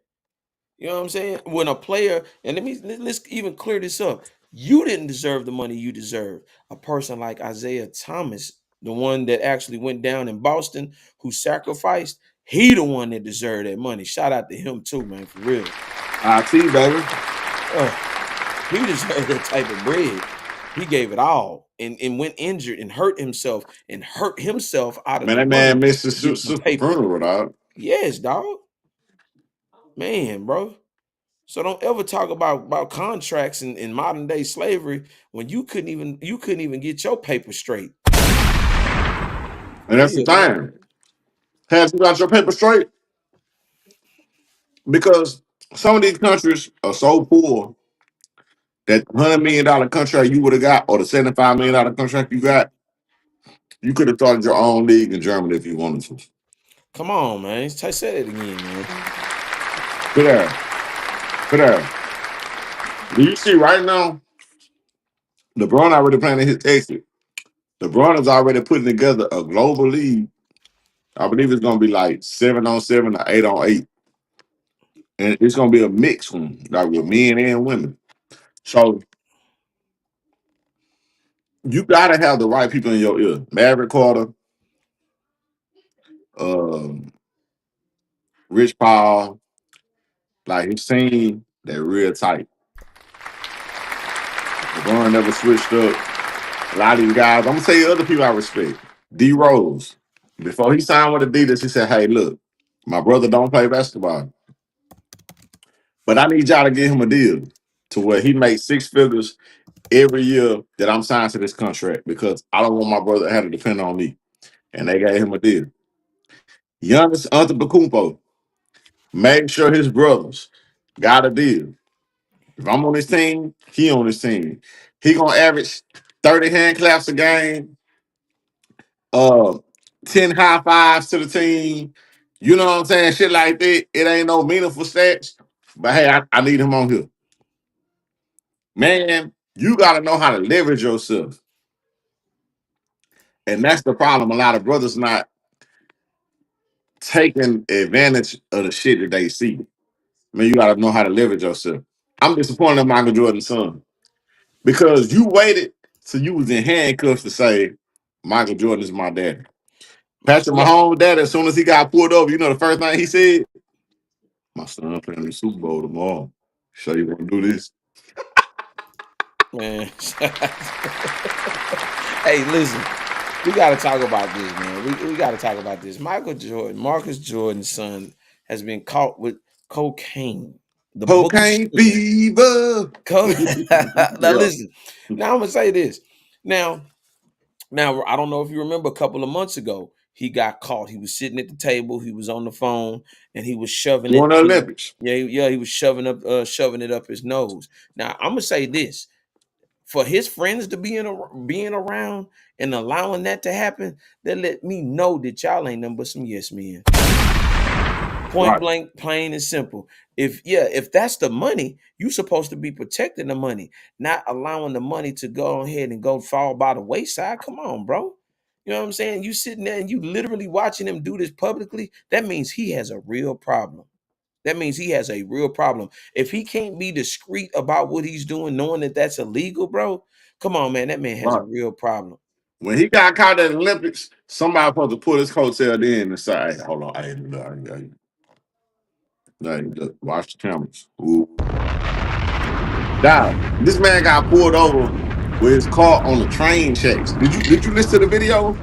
You know what I'm saying? When a player, and let's even clear this up. You didn't deserve the money you deserve. A person like Isaiah Thomas, the one that actually went down in Boston, who sacrificed, he the one that deserved that money. Shout out to him too, man, for real. I see, baby. He deserved that type of bread. He gave it all and went injured and hurt himself out of Man, the that man money missed his to get some sister paper. funeral, dog. Yes, dog. Man, bro. So don't ever talk about contracts in modern day slavery when you couldn't even get your paper straight. For And that's the real, dog. thing. Have you got your paper straight? Because some of these countries are so poor that $100 million contract you would have got, or the $75 million contract you got, you could have started your own league in Germany if you wanted to. Come on, man. Say it again, man. But there. Do you see right now? LeBron already planning his exit. LeBron is already putting together a global league. I believe it's gonna be like 7-on-7 or 8-on-8. And it's gonna be a mix one, like with men and women. So you gotta have the right people in your ear. Maverick Carter, um, Rich Paul, like his team, they're real tight. LeBron never switched up. A lot of these guys, I'm gonna tell you other people I respect. D Rose. Before he signed with Adidas, he said, hey, look, my brother don't play basketball. But I need y'all to give him a deal to where he makes six figures every year that I'm signed to this contract because I don't want my brother to have to depend on me. And they gave him a deal. Giannis Antetokounmpo made sure his brothers got a deal. If I'm on his team, he on his team. He gonna average 30 hand claps a game, uh, 10 high fives to the team. You know what I'm saying? Shit like that. It ain't no meaningful stats. But hey, I need him on here. Man, you gotta know how to leverage yourself. And that's the problem. A lot of brothers not taking advantage of the shit that they see. Man, you gotta know how to leverage yourself. I'm disappointed in Michael Jordan's son because you waited till you was in handcuffs to say Michael Jordan is my daddy. Patrick Yeah, Mahomes' dad, as soon as he got pulled over, you know the first thing he said, "My son playing in the Super Bowl tomorrow. Sure you want to do this?" man. Hey, listen. We got to talk about this, man. We got to talk about this. Michael Jordan, Marcus Jordan's son, has been caught with cocaine, the bulk of Cocaine sugar. fever. Now Yeah. listen. Now I'm gonna say this. Now, I don't know if you remember a couple of months ago, he got caught. He was sitting at the table, he was on the phone, and he was shoving During it the to Olympics. he was shoving it up his nose. Now I'm gonna say this: for his friends to being around and allowing that to happen, that let me know that y'all ain't nothing but some yes men. Point Right. blank, plain and simple. If that's the money, you supposed to be protecting the money, not allowing the money to go ahead and go fall by the wayside. Come on, bro. You know what I'm saying? You sitting there and you literally watching him do this publicly. That means he has a real problem. That means he has a real problem. If he can't be discreet about what he's doing, knowing that that's illegal, bro, come on, man. That man has a Right. real problem. When he got caught at the Olympics, somebody supposed to pull his coattail in and say, hey, hold on, hey, look, watch the cameras. Ooh. Now, this man got pulled over with his car on the train checks. Did you listen to the video?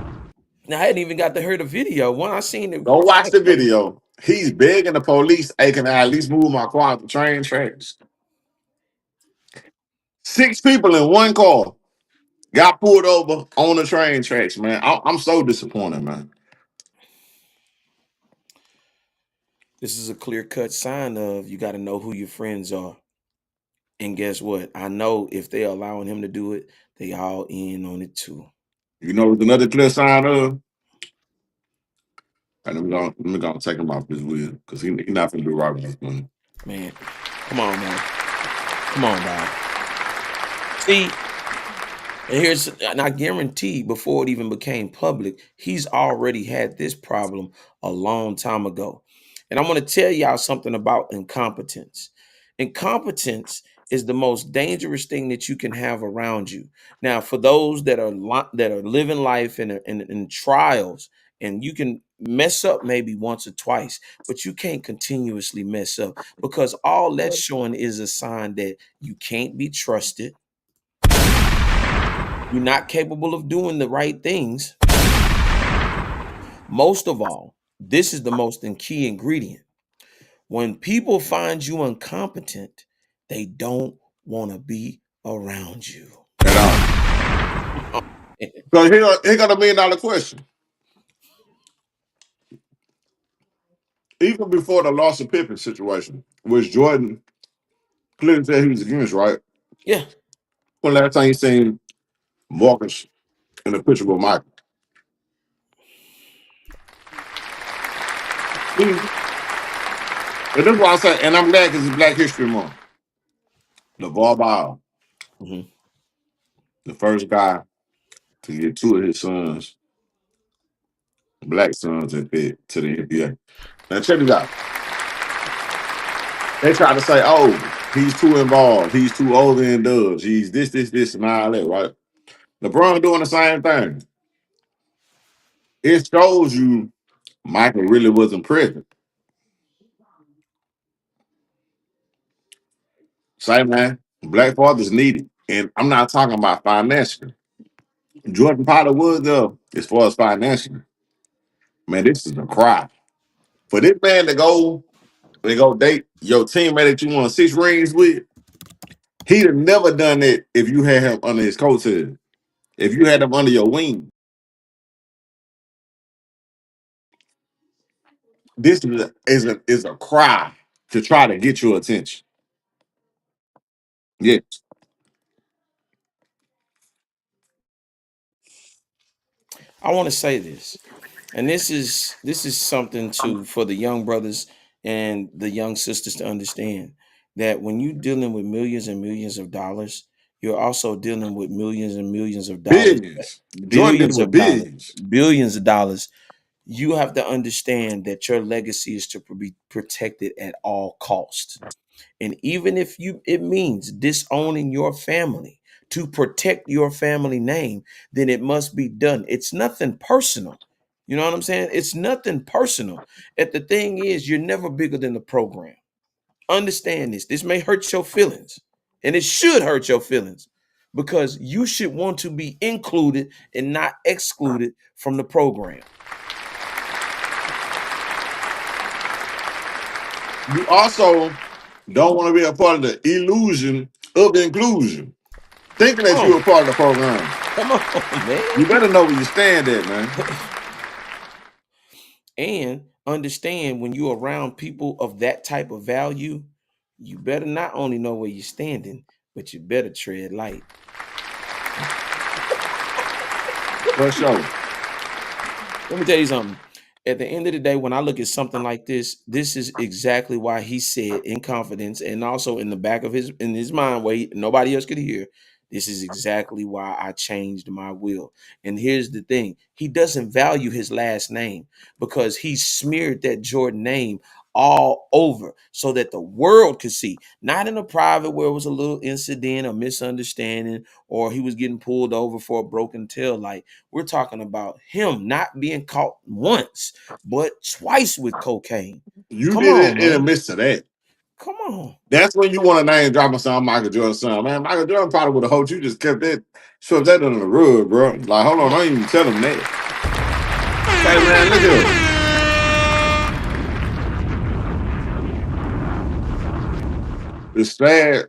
Now, I hadn't even got to hear the video. When I seen it, Go watch the video. He's begging the police, hey, can I at least move my car off the train tracks? 6 people in one car got pulled over on the train tracks, man. I'm so disappointed, man. this is a clear-cut sign of you got to know who your friends are. And guess what? I know if they're allowing him to do it, they all in on it too. You know, with another clear sign of, and let me go take him off this wheel because he not gonna do right with this money. Man, come on, man. Come on, dog. See, and I guarantee before it even became public, he's already had this problem a long time ago. And I'm going to tell y'all something about incompetence. Incompetence is the most dangerous thing that you can have around you. Now, for those that are living life in trials, and you can mess up maybe once or twice, but you can't continuously mess up because all that's showing is a sign that you can't be trusted. You're not capable of doing the right things. Most of all, this is the most key ingredient. When people find you incompetent, they don't want to be around you. At all. So here got $1 million question. Even before the loss of Pippen situation, which Jordan clearly said he was against, right? Yeah. When last time you seen Marcus in a picture with Michael? And that's why I say, and I'm glad because it's Black History Month. LeVar Ball, Mhm. the first guy to get 2 of his sons, black sons, and fit to the NBA. Now check this out. They try to say, oh, he's too involved. He's too old and does. He's this, and all that, right? LeBron doing the same thing. It shows you Michael really wasn't present. Say, man, black fathers needed. And I'm not talking about financially. Jordan Potter was there as far as financially. Man, this is a cry. For this man to go date your teammate that you won 6 rings with, he'd have never done that if you had him under his coattail. If you had him under your wing. This is a cry to try to get your attention. Yes. I want to say this. And this is something for the young brothers and the young sisters to understand that when you're dealing with millions and millions of dollars, you're also dealing with millions and millions of dollars, Billions. Jordan dealing billions with of dollars, billions. billions of dollars. You have to understand that your legacy is to be protected at all costs. And even if it means disowning your family to protect your family name, then it must be done. It's nothing personal. You know what I'm saying? It's nothing personal. And the thing is, you're never bigger than the program. Understand this. This may hurt your feelings, and it should hurt your feelings because you should want to be included and not excluded from the program. You also don't want to be a part of the illusion of inclusion. Thinking Come that you're on. a part of the program. Come on, You man. better know where you stand at, man. And understand when you're around people of that type of value, you better not only know where you're standing, but you better tread light. For sure. Let me tell you something. At the end of the day, when I look at something like this is exactly why he said in confidence and also in the back of his mind, where nobody else could hear. This is exactly why I changed my will. And here's the thing: he doesn't value his last name because he smeared that Jordan name all over so that the world could see, not in a private where it was a little incident or misunderstanding or he was getting pulled over for a broken tail light. We're talking about him not being caught once, but twice with cocaine. You Come did on, it in the man. midst of that. Come on. That's when you want to name drop a song Michael Jordan's son. Man, Michael Jordan probably would have hoped you just kept that, shoved that under the rug, bro. Like, hold on, don't even tell him that. Hey, man, look here. It's sad,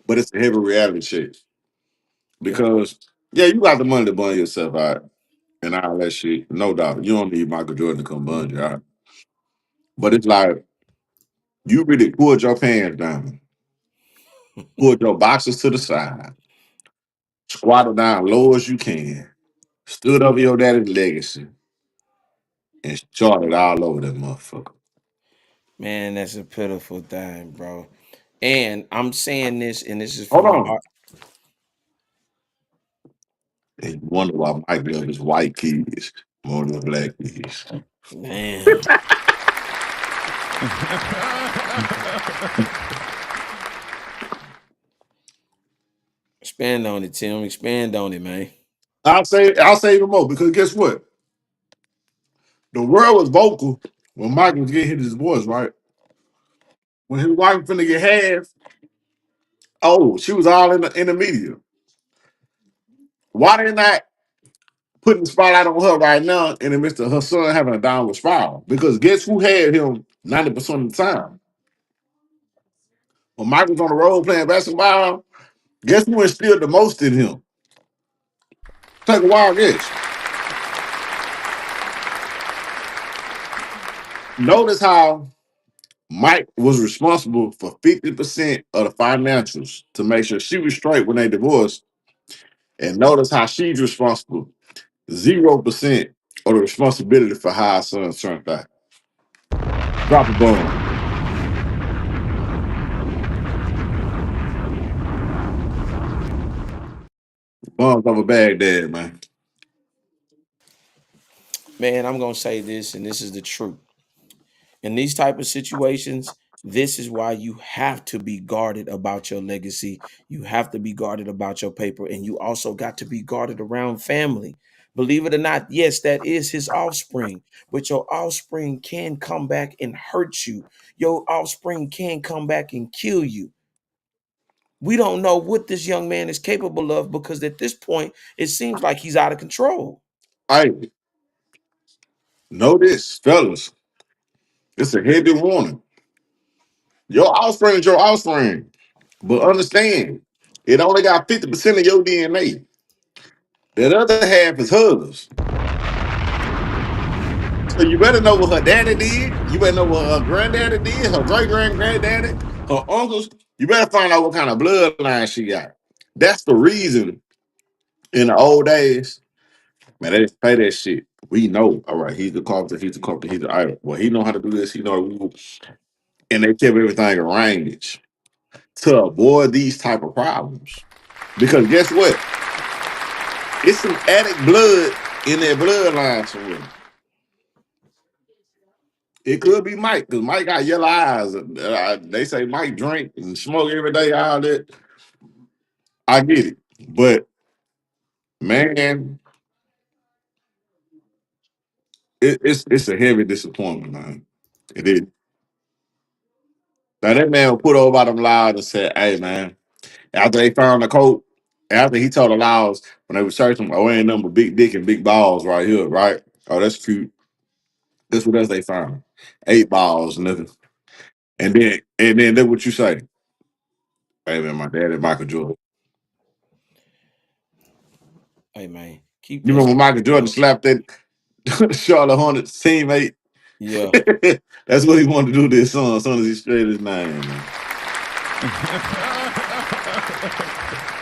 but it's a heavy reality check. Yeah. Because, yeah, you got the money to bun yourself out and all that shit. No doubt. You don't need Michael Jordan to come bun you out. But it's like, you really pulled your pants down, pulled your boxes to the side, squatted down low as you can, stood over your daddy's legacy, and started all over that motherfucker. Man, that's a pitiful thing, bro. And I'm saying this, and this is Hold from the on. heart. And you wonder why Mike love his white kids more than black kids. Man, expand on it, Tim. Expand on it, man. I'll say even more because guess what? The world was vocal when Mike was getting his voice, right? When his wife finna get half, oh, she was all in the media. Why they not putting the spotlight on her right now in the midst of her son having a downward spiral? Because guess who had him 90% of the time? When Mike was on the road playing basketball, guess who instilled the most in him? Take a wild guess. Notice how Mike was responsible for 50% of the financials to make sure she was straight when they divorced. And notice how she's responsible 0% of the responsibility for how her son turned out. Drop a bomb. Bombs over Baghdad, man. Man, I'm gonna say this, and this is the truth. In these type of situations, this is why you have to be guarded about your legacy. You have to be guarded about your paper, and you also got to be guarded around family. Believe it or not, yes, that is his offspring, but your offspring can come back and hurt you. Your offspring can come back and kill you. We don't know what this young man is capable of because at this point, it seems like he's out of control. Hey, know this, fellas. It's a heavy warning. Your offspring is your offspring. But understand, it only got 50% of your DNA. That other half is hers. So you better know what her daddy did. You better know what her granddaddy did, her great granddaddy, her uncles. You better find out what kind of bloodline she got. That's the reason in the old days, man, they just play that shit. We know, all right, he's the carpenter, he's the carpenter, he's the idol. Well, he know how to do this, he know how to do. And they kept everything arranged to avoid these type of problems. Because guess what? It's some addict blood in their bloodline somewhere. It could be Mike, because Mike got yellow eyes. They say Mike drink and smoke every day, all that. I get it. But man, it's a heavy disappointment, man. It is. Now that man was put over by them loud and said, hey man, after they found the coat, after he told the Laws when they were searching, oh, ain't nothing but big dick and big balls right here, right? Oh, that's cute. That's what else they found. 8 balls, nothing. And then look what you say. Hey man, my daddy Michael Jordan. Hey man, keep You that remember when shit Michael Jordan together. slapped that Charlotte Hornets teammate? Yeah. That's what he wanted to do to his son as soon as he straightened his name, man.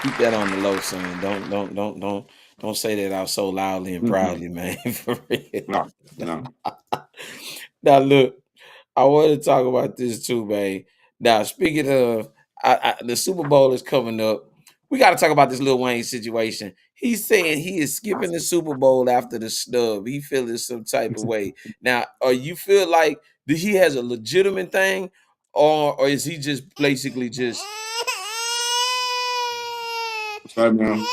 Keep that on the low, son. Don't say that out so loudly and Mm-mm. proudly, man. For real. No, no. Now look, I want to talk about this too, man. Now, speaking of the Super Bowl is coming up. We got to talk about this Lil Wayne situation. He's saying he is skipping the Super Bowl after the snub. He feeling some type of way. Now, are you feel like that he has a legitimate thing, or is he just basically just Sorry, man.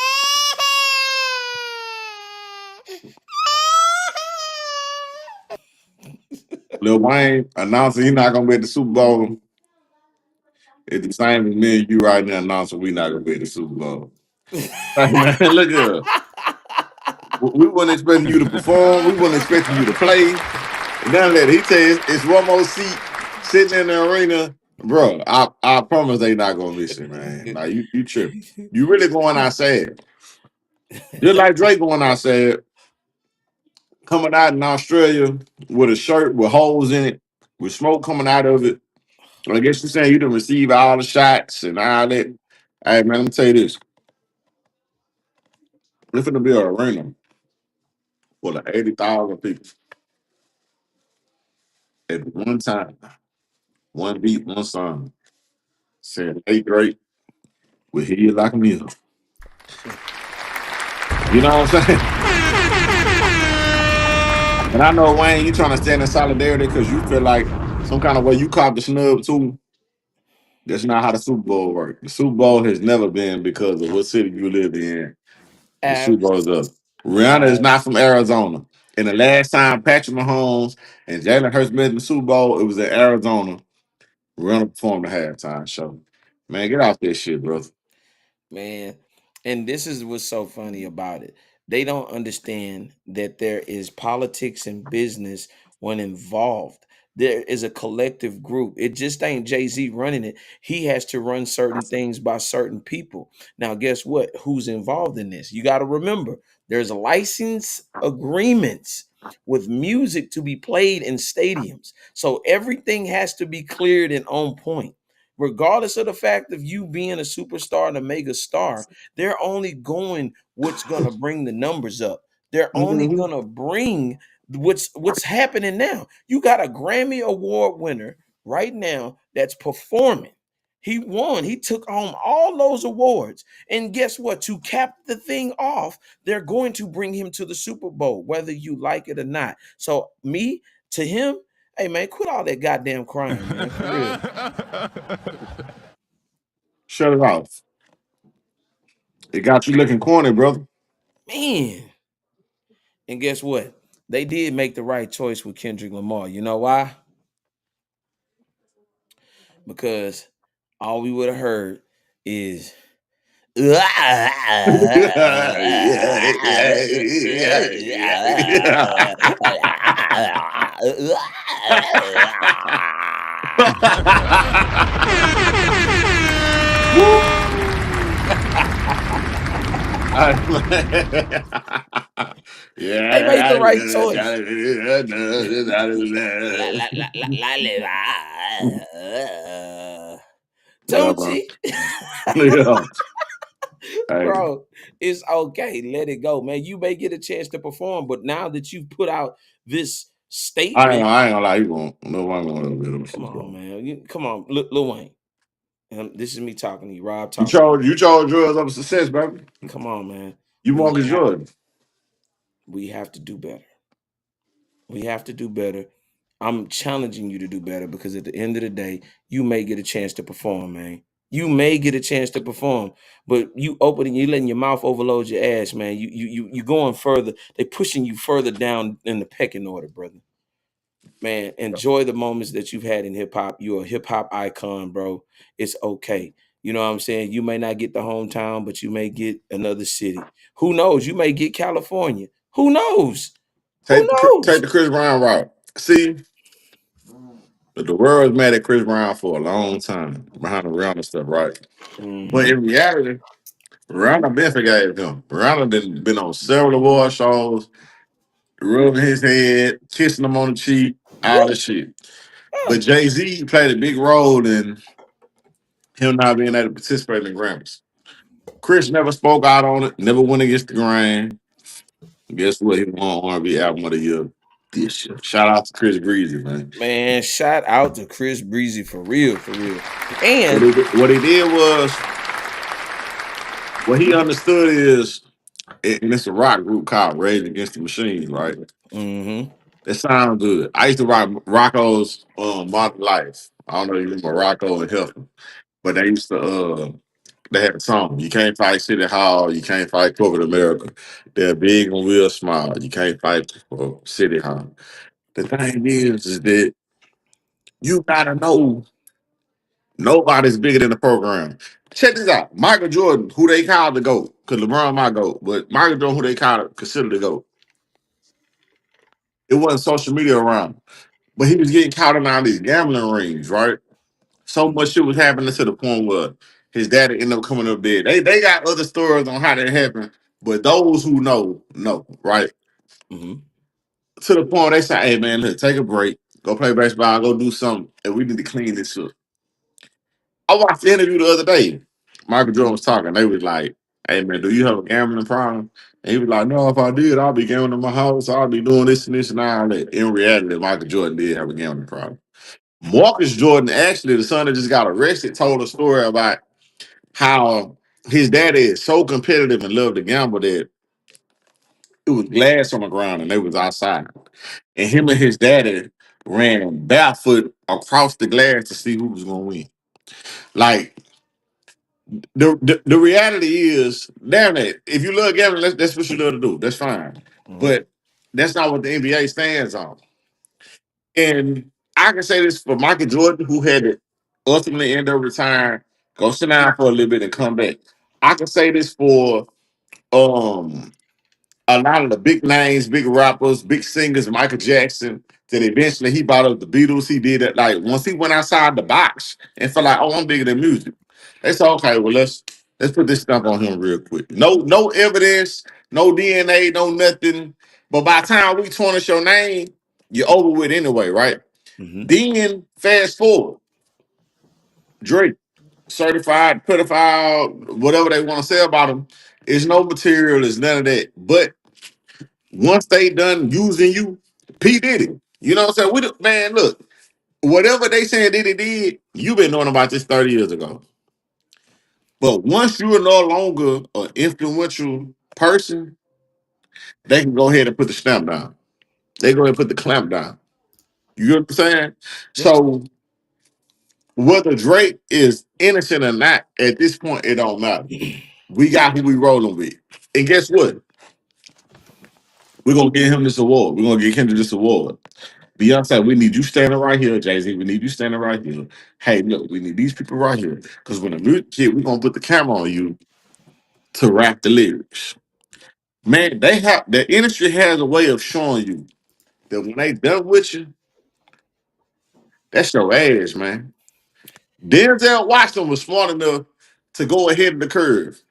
Lil Wayne announcing he's not gonna be at the Super Bowl. It's the same as me and you right now announcing we not gonna be at the Super Bowl. Hey man, look here. We weren't expecting you to perform. We weren't expecting you to play. None of that. He tell you it's one more seat sitting in the arena. Bro, I promise they not gonna miss it, man. Like you tripping. You really going outside. Just like Drake going outside, coming out in Australia with a shirt with holes in it, with smoke coming out of it. I guess you're saying you didn't receive all the shots and all that. Hey man, let me tell you this. It's gonna be an arena full of 80,000 people at one time. One beat, one song. Saying, hey Drake, we hear you like a meal. You know what I'm saying? And I know Wayne, you trying to stand in solidarity because you feel like some kind of way you caught the snub too. That's not how the Super Bowl works. The Super Bowl has never been because of what city you live in. The Super Ab- Bowl is up. Rihanna is not from Arizona. And the last time Patrick Mahomes and Jalen Hurts met in the Super Bowl, it was in Arizona. Rihanna performed the halftime show. Man, get off this shit, bro. man? And this is what's so funny about it. They don't understand that there is politics and business when involved. There is a collective group. It just ain't Jay-Z running it. He has to run certain things by certain people. Now, guess what? Who's involved in this? You got to remember there's license agreements with music to be played in stadiums. So everything has to be cleared and on point regardless of the fact of you being a superstar and a mega star, they're only going what's gonna bring the numbers up. They're only Mm-hmm. gonna bring what's happening now. You got a Grammy Award winner right now that's performing. He won. He took home all those awards. And guess what? To cap the thing off, they're going to bring him to the Super Bowl, whether you like it or not. So, me to him, hey man, quit all that goddamn crying, man. For real. Shut it off. It got you looking corny, brother. Man. And guess what? They did make the right choice with Kendrick Lamar. You know why? Because all we would have heard is they made the right choice. Yeah, Don't bro. you? Yeah. Hey, Bro, it's okay. Let it go, man. You may get a chance to perform, but now that you've put out this statement, I ain't gonna lie, you won't. No one gonna be able to come Super on, Bowl. man. Come on, Lil Wayne. This is me talking to you, Rob You talking. chose drugs over success, baby. Come on, man. You Marcus Jordan. We have to do better. We have to do better. I'm challenging you to do better because at the end of the day, you may get a chance to perform, man. You may get a chance to perform, but you opening, you letting your mouth overload your ass, man. You going further. They pushing you further down in the pecking order, brother. Man, enjoy the moments that you've had in hip hop. You're a hip hop icon, bro. It's okay. You know what I'm saying? You may not get the hometown, but you may get another city. Who knows? You may get California. Who knows? Who Take knows? the Chris Brown route. See, the world's mad at Chris Brown for a long time behind the Rihanna stuff, right? But Mm-hmm. in reality, Rihanna been forgave him. Rihanna been on several award shows, rubbing his head, kissing him on the cheek, all this shit. But Jay Z played a big role in him not being able to participate in the Grammys. Chris never spoke out on it, never went against the grain. Guess what? He won R&B Album of the Year this year. Shout out to Chris Breezy, man. Man, shout out to Chris Breezy for real, for real. What And he did was, what he understood is, and it's a rock group called Rage Against the Machine, right? mm-hmm. That sounds good. I used to rock Rocco's Modern Life. I don't know if you remember Rocco and Hefner, but they used to they had a song. You can't fight City Hall, you can't fight corporate America. They're big on Will Smile. You can't fight City Hall. The thing is that you gotta know nobody's bigger than the program. Check this out. Michael Jordan, who they call the GOAT, because LeBron my GOAT, but Michael Jordan, who they consider the GOAT. It wasn't social media around. But he was getting caught in all these gambling rings, right? So much shit was happening to the point where his daddy ended up coming up dead. They got other stories on how that happened, but those who know, right? Mm-hmm. To the point they say, hey man, look, take a break, go play baseball, go do something, and we need to clean this up. I watched the interview the other day. Michael Jordan was talking. They was like, hey man, do you have a gambling problem? And he was like, no, if I did, I'll be gambling in my house, I'll be doing this and all that. In reality, Michael Jordan did have a gambling problem. Marcus Jordan, actually, the son that just got arrested, told a story about how his daddy is so competitive and loved to gamble that it was glass on the ground and they was outside. And him and his daddy ran barefoot across the glass to see who was gonna win. Like the reality is, damn it, if you love gambling, that's what you love to do. That's fine. Mm-hmm. But that's not what the NBA stands on. And I can say this for Michael Jordan, who had to ultimately end up retiring, go sit down for a little bit and come back. I can say this for um a lot of the big names, big rappers, big singers, Michael Jackson, that eventually he brought up the Beatles. He did it like once he went outside the box and felt like, oh, I'm bigger than music. They said, okay, well let's put this stuff on him real quick. No evidence, no DNA, no nothing. But by the time we tarnish your name, you're over with anyway, right? Mm-hmm. Then fast forward, Drake, certified, pedophile, whatever they want to say about him, is no material, is none of that. But once they done using you, P Diddy. You know what I'm saying? Man, look, whatever they saying Diddy did, you been knowing about this 30 years ago. But once you're no longer an influential person, they can go ahead and put the stamp down. They go ahead and put the clamp down. You know what I'm saying? Yeah. So whether Drake is innocent or not, at this point, it don't matter. We got who we rolling with. And guess what? We're gonna give him this award. We're gonna give Kendrick this award. Beyonce, we need you standing right here. Jay-Z, we need you standing right here. Hey, look, we need these people right here. Because when the music hit, we're gonna put the camera on you to rap the lyrics. Man, they have the industry has a way of showing you that when they done with you, that's your ass, man. Denzel Washington was smart enough to go ahead of the curve.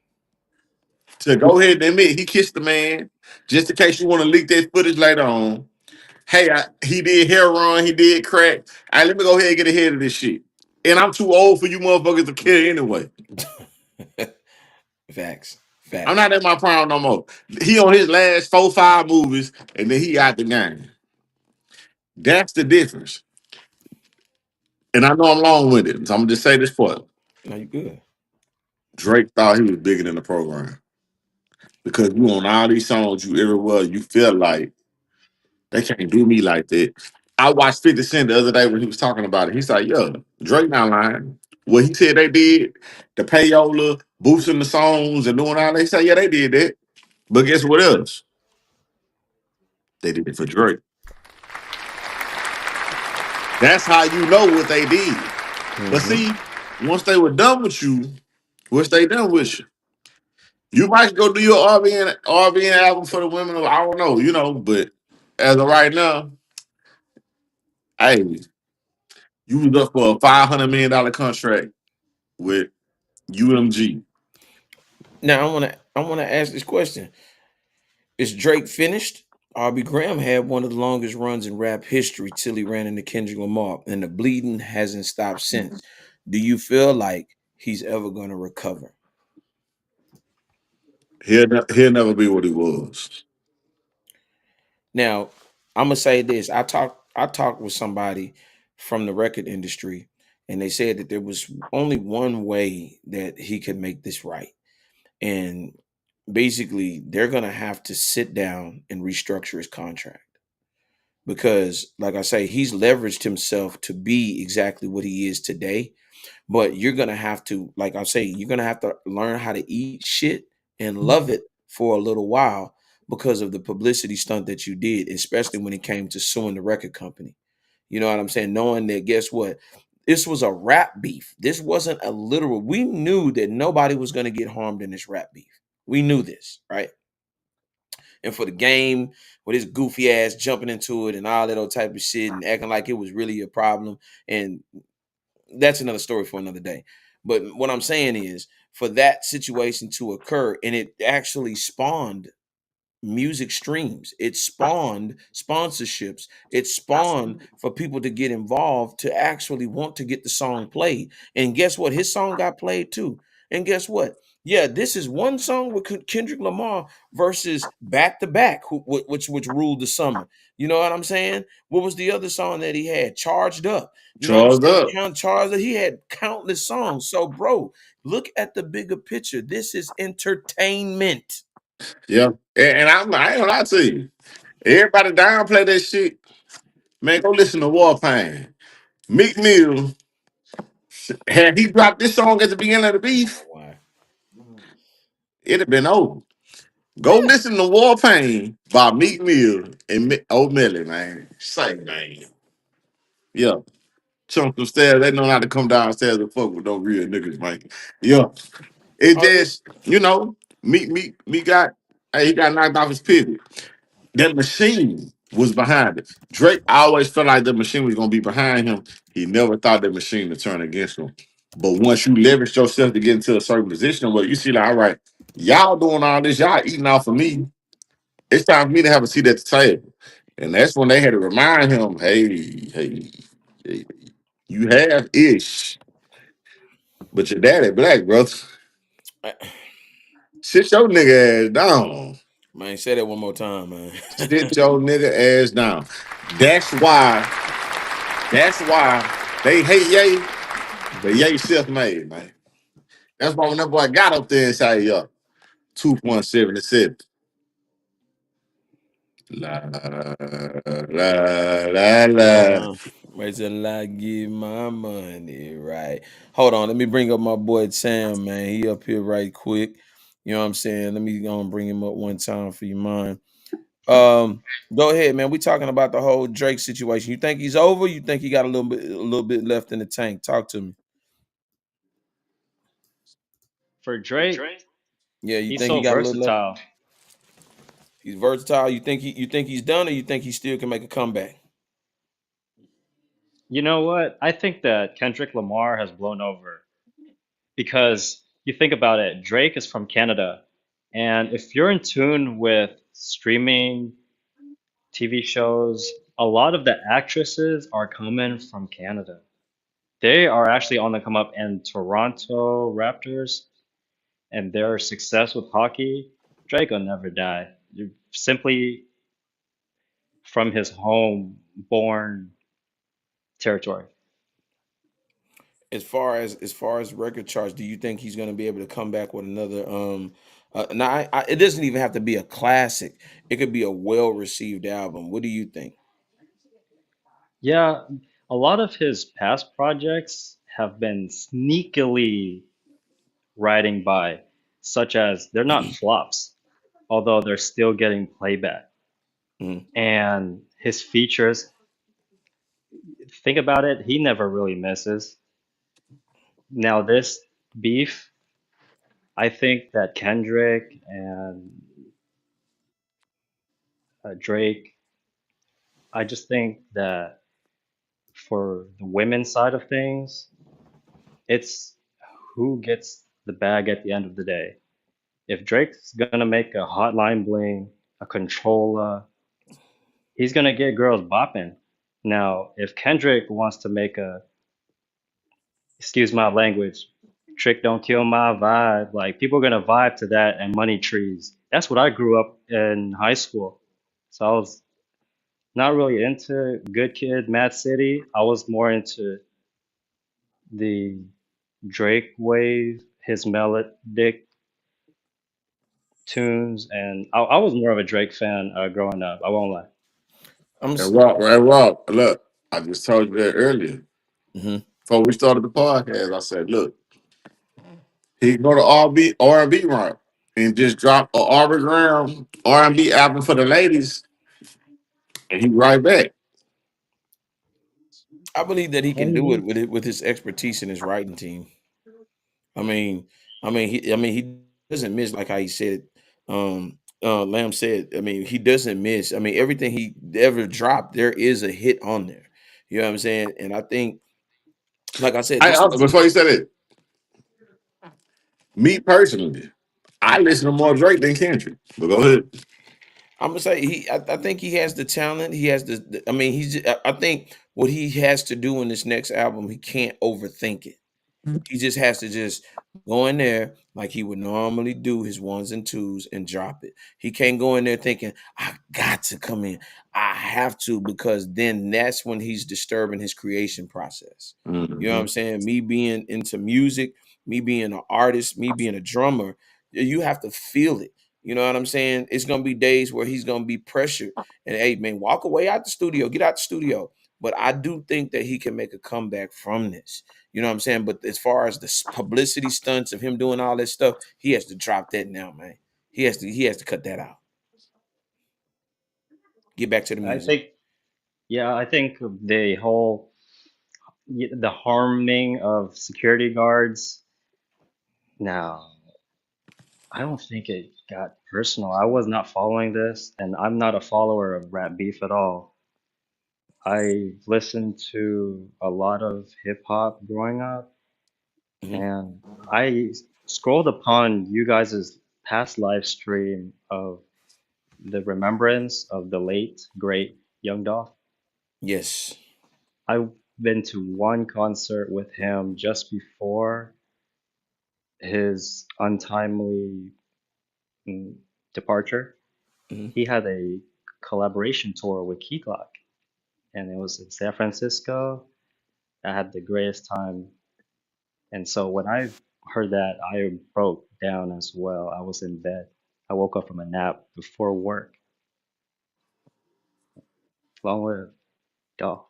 To go ahead and admit he kissed the man, just in case you want to leak that footage later on. Hey, he did heroin, he did crack. All right, let me go ahead and get ahead of this shit. And I'm too old for you motherfuckers to kill anyway. Facts. I'm Facts. not in my prime no more. He on his last 4, 5 movies, and then he out the game. That's the difference. And I know I'm long with it, so I'm gonna just say this for it. No, you good. Drake thought he was bigger than the program because you on all these songs you ever was. You feel like they can't do me like that. I watched 50 Cent the other day when he was talking about it. He's like, yo, Drake not lying. What he said they did, the payola, boosting the songs and doing all they say, yeah, they did that. But guess what else? They did it for Drake. That's how you know what they did. But Mm-hmm. see, once they were done with you, once they done with you, you might go do your RBN album for the women. I don't know, but as of right now, Hey, you was up for a $500 million contract with UMG. Now I wanna ask this question: is Drake finished? RB Graham had one of the longest runs in rap history till he ran into Kendrick Lamar, and the bleeding hasn't stopped since. Do you feel like he's ever gonna recover? He'll never be what he was. Now, I'm gonna say this. I talked with somebody from the record industry, and they said that there was only one way that he could make this right. And basically, they're gonna have to sit down and restructure his contract. Because, like I say, he's leveraged himself to be exactly what he is today. But you're gonna have to, like I say, you're gonna have to learn how to eat shit and love it for a little while because of the publicity stunt that you did, especially when it came to suing the record company. You know what I'm saying? Knowing that, guess what? This was a rap beef. This wasn't a literal. We knew that nobody was gonna get harmed in this rap beef. We knew this, right? And for the game, with his goofy ass jumping into it and all that old type of shit and acting like it was really a problem. And that's another story for another day. But what I'm saying is, for that situation to occur, and it actually spawned music streams. It spawned sponsorships. It spawned for people to get involved to actually want to get the song played. And guess what? His song got played too. And guess what? Yeah, this is one song with Kendrick Lamar versus Back to Back, which ruled the summer. You know what I'm saying? What was the other song that he had? Charged Up. You know what I'm Charged saying? up. Charged Up. He had countless songs. So, bro, look at the bigger picture. This is entertainment. Yeah. I ain't gonna lie to you. Everybody downplay that shit. Man, go listen to Warpaint. Meek Mill, had he dropped this song at the beginning of the beef, Why? it'd have been over. Go listen to Warpaint by Meek Mill and O'Malley, man. Say, man. Yeah. Chunk them stairs. They know how to come downstairs and fuck with those real niggas, man. Yeah. It Oh, it, just, Meek got, hey, he got knocked off his pivot. That machine was behind it. Drake always felt like the machine was gonna be behind him. He never thought that machine would turn against him. But once you leverage yourself to get into a certain position where you see like, all right, y'all doing all this, y'all eating off of me. It's time for me to have a seat at the table. And that's when they had to remind him, hey, you have ish, but your daddy black, brother. I- Sit your nigga ass down. man, say that one more time, man. Sit your nigga ass down. That's why That's why they hate Ye, but Ye self-made, man. That's why when that boy got up there and said, yo, 2.77. La la la la. Wait till I get my money right. Hold on, let me bring up my boy Sam, man. He up here right quick. You know what I'm saying? Let me go and bring him up one time for you, mind. Go ahead, man. We talking about the whole Drake situation. You think he's over? You think he got a little bit left in the tank? Talk to me. For Drake, Yeah, you he's think he so got a little left? versatile. He's versatile. You think he's done, or you think he still can make a comeback? You know what? I think that Kendrick Lamar has blown over because you think about it, Drake is from Canada. And if you're in tune with streaming TV shows, a lot of the actresses are coming from Canada. They are actually on the come up in Toronto Raptors and their success with hockey. Drake will never die. You're simply from his home born territory. As far as record charts, do you think he's going to be able to come back with another? Now it doesn't even have to be a classic. It could be a well received album. What do you think? Yeah, a lot of his past projects have been sneakily riding by, such as they're not flops, although they're still getting playback. Mhm. And his features, think about it, he never really misses. Now, this beef, I think that Kendrick and Drake, I just think that for the women's side of things, it's who gets the bag at the end of the day. If Drake's gonna make a Hotline Bling, a Controller, he's gonna get girls bopping. Now, if Kendrick wants to make a, excuse my language, Trick Don't Kill My Vibe, like people are gonna vibe to that and Money Trees. That's what I grew up in high school. So I was not really into Good Kid, Mad City. I was more into the Drake wave, his melodic tunes, and I was more of a Drake fan growing up. I won't lie. I'm. And Rock, look, I just told you that earlier. Mhm. Before we started the podcast, I said, look, he can go to R&B route and just drop a Aubrey Graham R&B album for the ladies, and he right back. I believe that he can do it And with his expertise in his writing team. I mean, he doesn't miss like how he said. Lamb said. I mean, he doesn't miss. I mean, everything he ever dropped, there is a hit on there. You know what I'm saying? And I think, like I said, this is. Before you said it, me personally, I listen to more Drake than Kendrick. But go ahead. I'm gonna say I think he has the talent. He has I mean, I think what he has to do in this next album, he can't overthink it. He just has to just go in there like he would normally do his ones and twos and drop it. He can't go in there thinking, I got to come in. I have to, because then that's when he's disturbing his creation process. You know what Mm-hmm. I'm saying? Me being into music, me being an artist, me being a drummer, you have to feel it. You know what I'm saying? It's gonna be days where he's gonna be pressured. And hey, man, walk away out the studio, get out the studio. But I do think that he can make a comeback from this. You know what I'm saying? But as far as the publicity stunts of him doing all that stuff, he has to drop that now, man. He has to cut that out. Get back to the I music. think, yeah, I think the whole the harming of security guards. Now, I don't think it got personal. I was not following this, and I'm not a follower of rap beef at all. I listened to a lot of hip hop growing up, Mhm. and I scrolled upon you guys' past live stream of the remembrance of the late, great Young Dolph. Yes. I've been to one concert with him just before his untimely mm, departure. Mhm. He had a collaboration tour with Key Glock, and it was in San Francisco. I had the greatest time. And so when I heard that, I broke down as well. I was in bed. I woke up from a nap before work. Long live Dolph.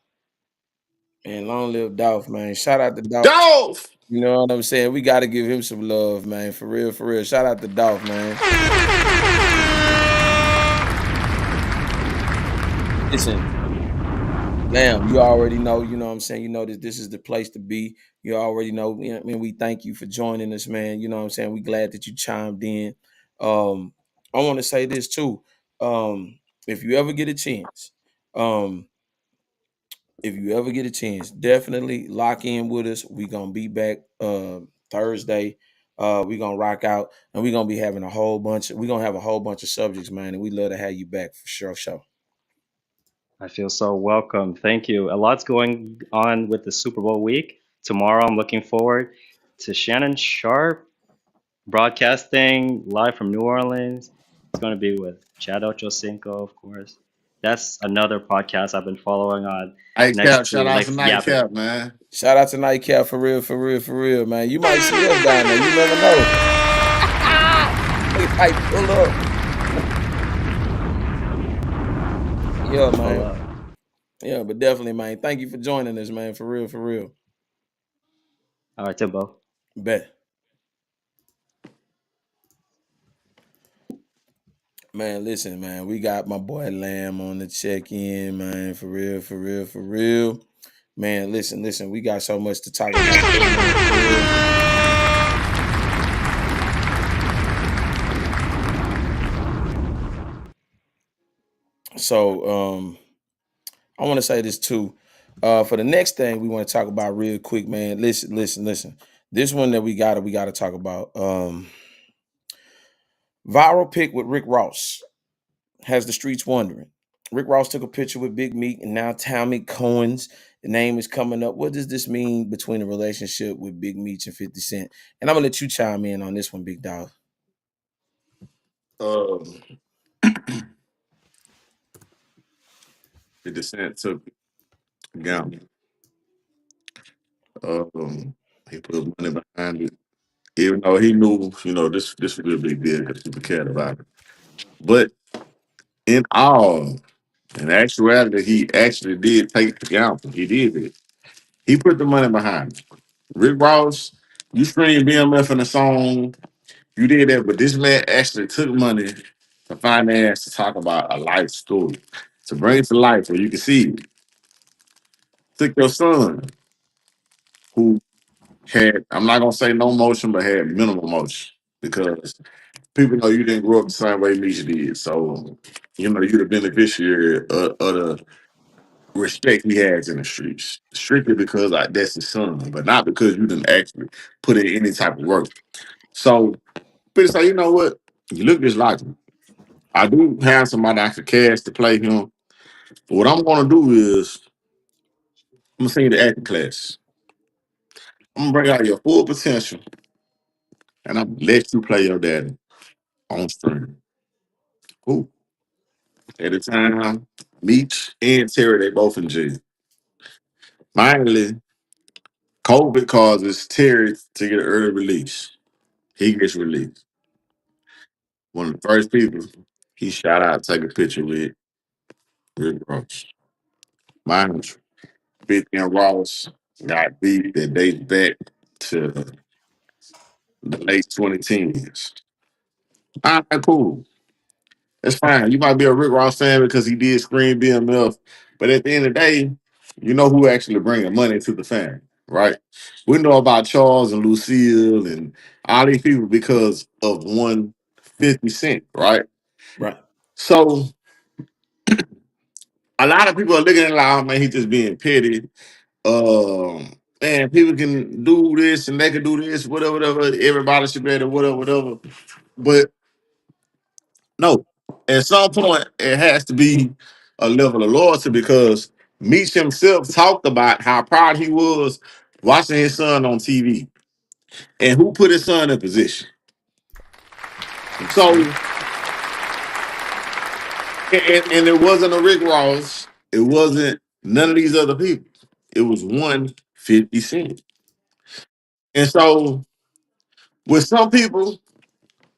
Man, long live Dolph, man. Shout out to Dolph. Dolph! You know what I'm saying? We got to give him some love, man. For real, for real. Shout out to Dolph, man. Listen, Lamb, you already know, you know what I'm saying? You know that this is the place to be. You already know, I mean, we thank you for joining us, man. You know what I'm saying? We glad that you chimed in. Um, I want to say this too. If you ever get a chance, um, definitely lock in with us. We're gonna be back Thursday. We're gonna rock out and we're gonna be having we're gonna have a whole bunch of subjects, man, and we love to have you back for sure. I feel so welcome. Thank you. A lot's going on with the Super Bowl week. Tomorrow, I'm looking forward to Shannon Sharp broadcasting live from New Orleans. It's going to be with Chad Ochocinco, of course. That's another podcast I've been following on Hey, Cap, next shout to out to next Yap It. Nightcap, man. Shout out to Nightcap for real, man. You might see us down there. You never know. We might pull up. Yeah, man. Yeah, but definitely, man. Thank you for joining us, man. For real. All right, Timbo. Bet. Man, listen, man. We got my boy Lamb on the check-in, man. For real. Man, listen. We got so much to talk about. So, I want to say this too. For the next thing we want to talk about real quick, man. Listen. This one that we gotta talk about. Viral pic with Rick Ross has the streets wondering. Rick Ross took a picture with Big Meat, and now Tommy Cohen's name is coming up. What does this mean between the relationship with Big Meat and 50 Cent? And I'm gonna let you chime in on this one, Big Dog. Um, 50 Cent took a gamble. He put money behind it, even though he knew, this was a big deal because people cared about it. But in all, in actuality, he actually did take the gamble. He did it. He put the money behind it. Rick Ross, you stream BMF in a song, you did that, but this man actually took money to finance to talk about a life story, to bring it to life where you can see it. Took your son, who had, I'm not gonna say no motion, but had minimal motion because people know you didn't grow up the same way Misha did. So, you're the beneficiary of the respect he has in the streets, strictly because that's his son, but not because you didn't actually put in any type of work. So, people say, you know what? You look just like him. I do have somebody I could cast to play him. But what I'm gonna do is I'm gonna send you the acting class. I'm gonna bring out your full potential and I'm gonna let you play your daddy on stream. Cool. At the time, Meech and Terry, they both in jail. Finally, COVID causes Terry to get an early release. He gets released. One of the first people he shot out, take a picture with Rick Ross. Mind you, 50 and Ross got beat that dates back to the late 2010s. All right, cool. That's fine. You might be a Rick Ross fan because he did scream BMF, but at the end of the day, you know who actually bringing money to the fan, right? We know about Charles and Lucille and all these people because of 150 Cent, right? Right. So a lot of people are looking at it like, oh man, he's just being petty. Man, people can do this and they can do this, whatever. Everybody should be able to, whatever. But no, at some point it has to be a level of loyalty because Meech himself talked about how proud he was watching his son on TV and who put his son in position. So, and it wasn't a Rick Ross, it wasn't none of these other people. It was 150 Cent. And so, with some people,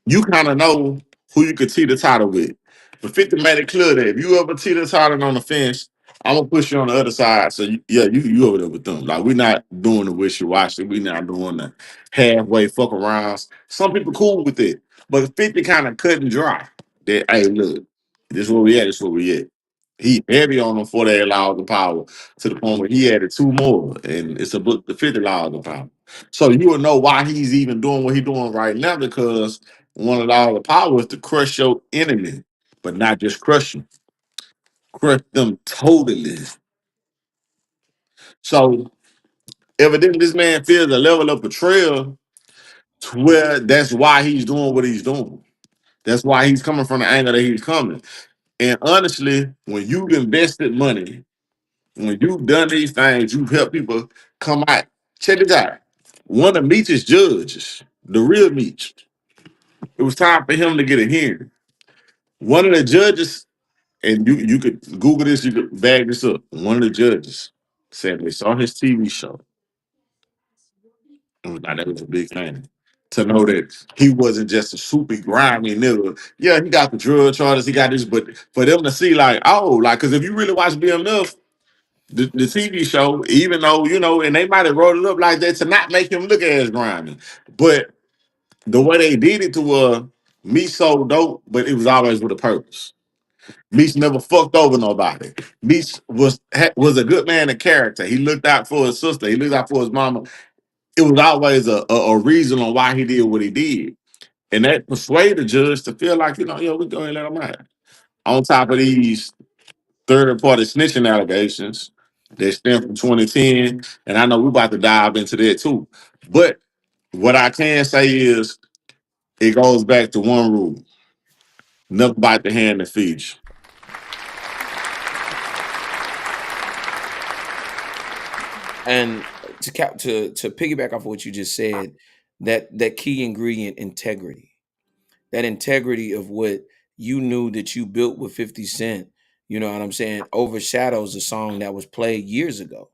you kind of know who you could teeter totter with. But 50 made it clear that if you ever teeter tottering on the fence, I'm gonna push you on the other side. So you over there with them. Like we're not doing the wishy washy. We're not doing the halfway fuck arounds. Some people cool with it, but 50 kind of cut and dry. That hey, look, this is where we at. This is where we at. He heavy on them 48 laws of power to the point where he added two more, and it's a book, the 50 laws of power. So you will know why he's even doing what he's doing right now because one of the laws of power is to crush your enemy, but not just crush them, crush them totally. So evidently, this man feels a level of betrayal to where that's why he's doing what he's doing. That's why he's coming from the angle that he's coming. And honestly, when you've invested money, when you've done these things, you've helped people come out. Check this out. One of Meech's judges, the real Meech, it was time for him to get a hearing. One of the judges, and you could Google this, you could bag this up. One of the judges said they saw his TV show. And was like, that was a big thing. To know that he wasn't just a super grimy nigga. Yeah, he got the drug charges, he got this, but for them to see, like, oh, like, because if you really watch BMF, the TV show, even though, and they might have wrote it up like that to not make him look as grimy. But the way they did it to me so dope, but it was always with a purpose. Meech never fucked over nobody. Meech was a good man of character. He looked out for his sister. He looked out for his mama. It was always a reason on why he did what he did. And that persuaded the judge to feel like, we go ahead and let him out. On top of these third party snitching allegations, that stem from 2010, and I know we're about to dive into that too. But what I can say is it goes back to one rule: never bite the hand that feeds you. And to piggyback off of what you just said, that key ingredient, integrity, that integrity of what you knew that you built with 50 Cent, you know what I'm saying, overshadows a song that was played years ago.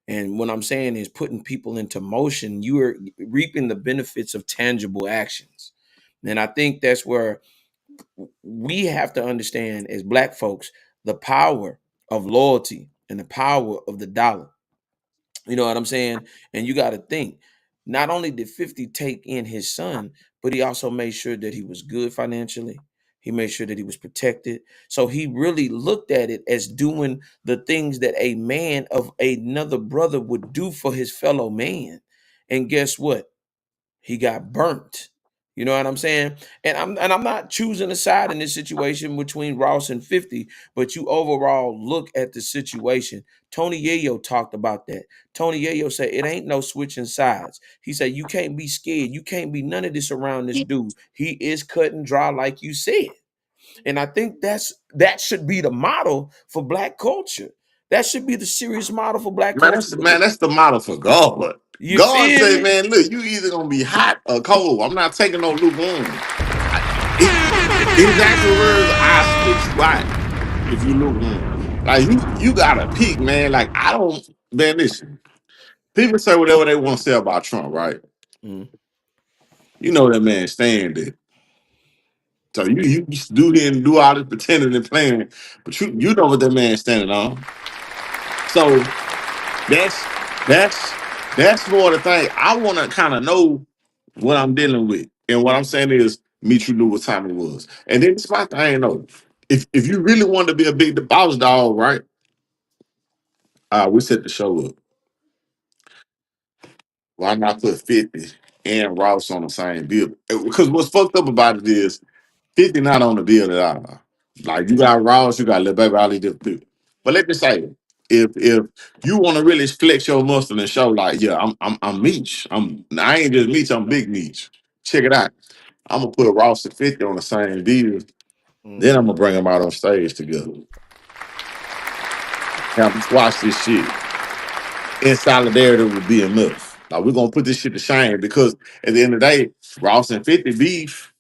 And what I'm saying is putting people into motion, you are reaping the benefits of tangible actions. And I think that's where we have to understand as black folks the power of loyalty and the power of the dollar. You know what I'm saying? And you got to think, not only did 50 take in his son, but he also made sure that he was good financially. He made sure that he was protected. So he really looked at it as doing the things that a man of another brother would do for his fellow man. And guess what? He got burnt. You know what I'm saying? And I'm not choosing a side in this situation between Ross and 50, but you overall look at the situation. Tony Yayo talked about that. Tony Yayo said it ain't no switching sides. He said you can't be scared. You can't be none of this around this dude. He is cut and dry, like you said. And I think that should be the model for black culture. That should be the serious model for black culture. That's the model for God. You God feel say, me? man, look, you either gonna be hot or cold. I'm not taking no lukewarm. It, his actual words, I spit you out if you lukewarm. Like you gotta peak, man. Like I don't, man. Listen, people say whatever they want to say about Trump, right? Mm. You know that man stand there. So you do here and do all this pretending and playing, but you know what that man standing on. So that's that's that's more the thing. I want to kind of know what I'm dealing with, and what I'm saying is, meet you knew what time it was, and then it's my thing though. If you really want to be a big boss dog, right? We set the show up. Why not put 50 and Ross on the same deal? Because what's fucked up about it is 50 not on the deal at all. Like you got Ross, you got Lil Baby, all these different people. But let me say, if you want to really flex your muscle and show like, yeah, I'm Meech. I ain't just Meech, I'm Big Meech. Check it out. I'm gonna put Ross and 50 on the same deal. Then I'm Mhm. gonna bring them out on stage together. Have them squash this shit in solidarity with BMF. Like we're gonna put this shit to shame because at the end of the day, Ross and 50 beef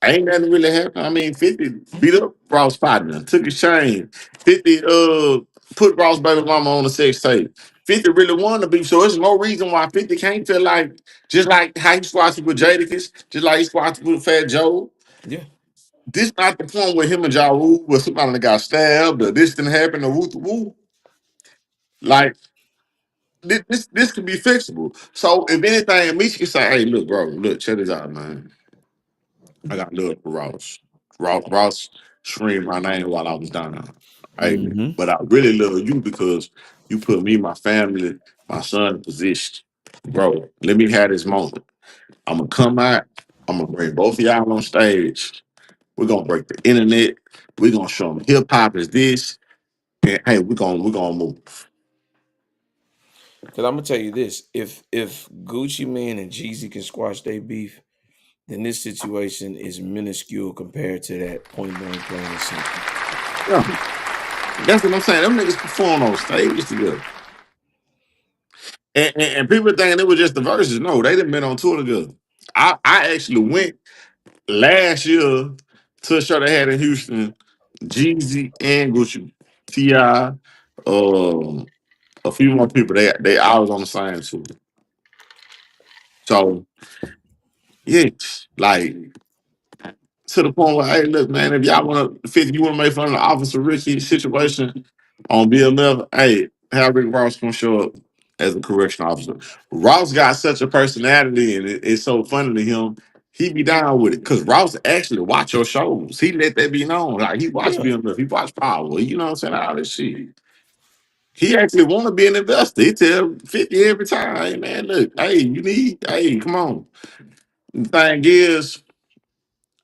ain't nothing really happened. I mean, 50 beat up Ross partner, took his chain. 50 put Ross baby mama on the sex tape. 50 really won the beef, so there's no reason why 50 can't feel like just like how he squashed with Jadakiss, just like he squashed with Fat Joe. Yeah. This not the point where him and Ja Rule where somebody got stabbed or this didn't happen or woo. Like this could be fixable. So if anything, Misha can say, "Hey, look, bro, look, check this out, man. I got love for Ross. Ross screamed my name while I was down there. Hey, Mhm. but I really love you because you put me, my family, my son in position. Bro, let me have this moment. I'm gonna come out. I'm gonna bring both of y'all on stage. We're gonna break the internet. We're gonna show them hip hop is this. And hey, we're gonna move. Because I'm gonna tell you this: if Gucci Mane and Jeezy can squash their beef, then this situation is minuscule compared to that point blank plain and simple. Yeah, that's what I'm saying. Them niggas perform on stage together. And people thinking it was just the verses. No, they done been on tour together. I actually went last year to a show they had in Houston. Jeezy and Gucci, T.I., a few more people. They I was on the same tour. So yeah, like to the point where, hey, look, man, if y'all want to 50, you want to make fun of the Officer Ricky situation on BLF, hey, have Rick Ross come show up as a correction officer. Ross got such a personality, and it's so funny to him. He be down with it because Ross actually watch your shows. He let that be known. Like he watch Yeah. BMF, he watch Power. You know what I'm saying? All this shit. He actually want to be an investor. He tell 50 every time, hey man, look, hey, come on. The thing is,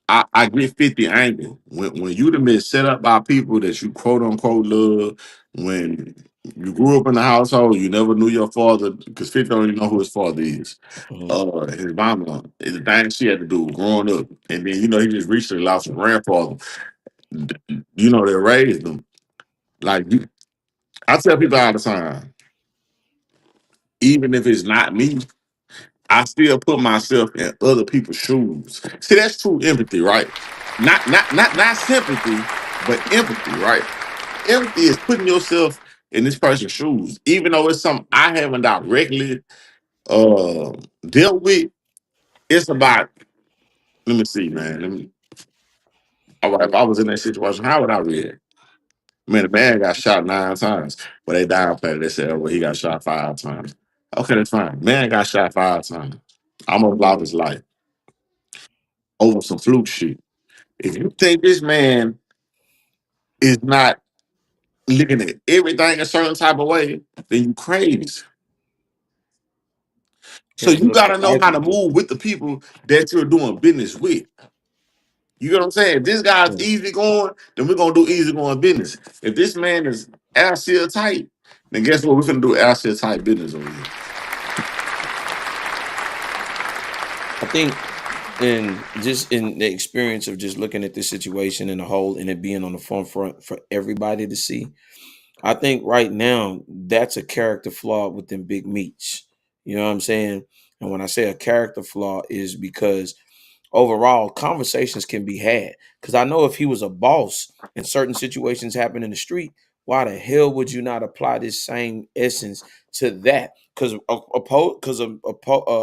I get 50 angry. When you done been set up by people that you quote unquote love, when you grew up in the household, you never knew your father, because 50 don't even know who his father is. Mhm. His mama, the thing she had to do growing up. And then, he just recently lost his grandfather. That raised him. Like, I tell people all the time, even if it's not me, I still put myself in other people's shoes. See, that's true empathy, right? Not sympathy, but empathy, right? Empathy is putting yourself in this person's shoes, even though it's something I haven't directly uh dealt with. It's about, let me see, man. All right, if I was in that situation, how would I react? Man, the man got shot 9 times, but they downplayed it. They said, "Oh, well, he got shot 5 times." Okay, that's fine. Man got shot 5 times. I'm gonna block his life over some fluke shit. If you think this man is not looking at everything a certain type of way, then you crazy. So Here's you what gotta I know how to actually do. move with the people that you're doing business with. You know what I'm saying? If this guy's Yeah. easy going, then we're gonna do easy going business. If this man is ass tight, then guess what? We're gonna do ass tight business over here. I think in the experience of just looking at this situation in a whole and it being on the forefront for everybody to see, I think right now that's a character flaw within Big Meech. You know what I'm saying? And when I say a character flaw is because overall conversations can be had. Because I know if he was a boss and certain situations happen in the street, why the hell would you not apply this same essence to that? Because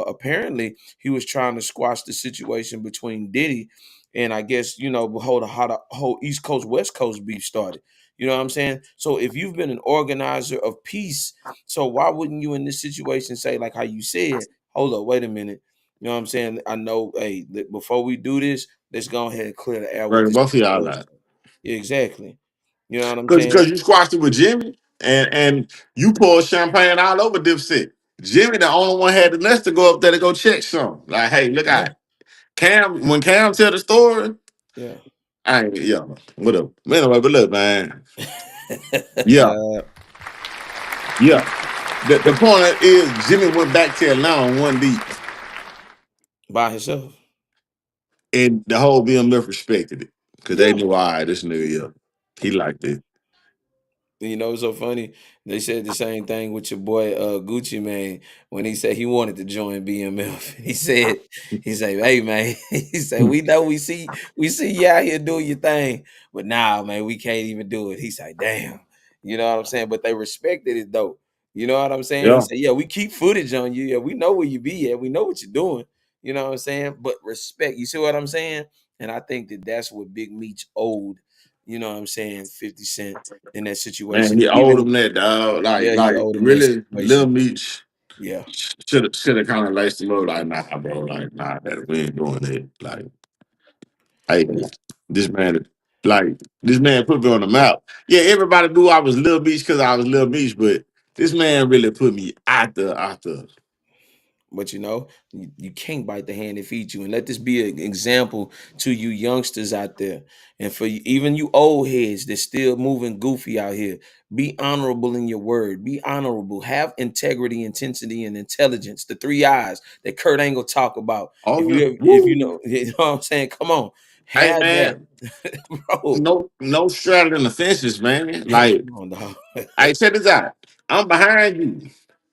apparently he was trying to squash the situation between Diddy and I guess how the whole East Coast West Coast beef started. You know what I'm saying? So if you've been an organizer of peace, so why wouldn't you in this situation say like how you said, hold up, wait a minute. You know what I'm saying? I know, hey, before we do this, let's go ahead and clear the air with Right, this both of y'all situation. out. Yeah, exactly. You know what I'm Because saying? you squashed it with Jimmy and you poured champagne all over Dipset. Jimmy, the only one had the nuts to go up there to go check something. Like, hey, look Yeah, out. When Cam tell the story, yeah. I ain't, yeah, whatever. Anyway, but look, man. Yeah, yeah. The point is Jimmy went back to Atlanta on one deep, By himself. and the whole BMF respected it because they Yeah. knew, all right, this nigga, yeah, he liked it. You know, it's so funny. They said the same thing with your boy Gucci man when he said he wanted to join BMF. He said, hey man, he said, we know we see you out here doing your thing, but nah, man, we can't even do it. He said, damn. You know what I'm saying? But they respected it though. You know what I'm saying? He Yeah, said, yeah, we keep footage on you. Yeah, we know where you be at. We know what you're doing. You know what I'm saying? But respect. You see what I'm saying? And I think that that's what Big Meech owed. You know what I'm saying? 50 Cent in that man, situation. he owed Even him that, dog. Like, yeah, he like owed him that really, Lil situation. Meech Yeah, should have kind of laced him up. Like, nah, bro. Like, nah, that we ain't doing it. Like, hey, yeah. this man, this man put me on the map. Yeah, everybody knew I was Lil Meech because I was Lil Meech, but this man really put me out there. But you can't bite the hand that feeds you. And let this be an example to you youngsters out there. And for even you old heads that's still moving goofy out here. Be honorable in your word. Be honorable. Have integrity, intensity, and intelligence. The three eyes that Kurt Angle talk about. Oh If yeah, you ever, if you woo. know, you know what I'm saying? Come on. Hey Have that. man, Bro. no straddling the fences, man. Like, Come on, dog. I check this out. I'm behind you.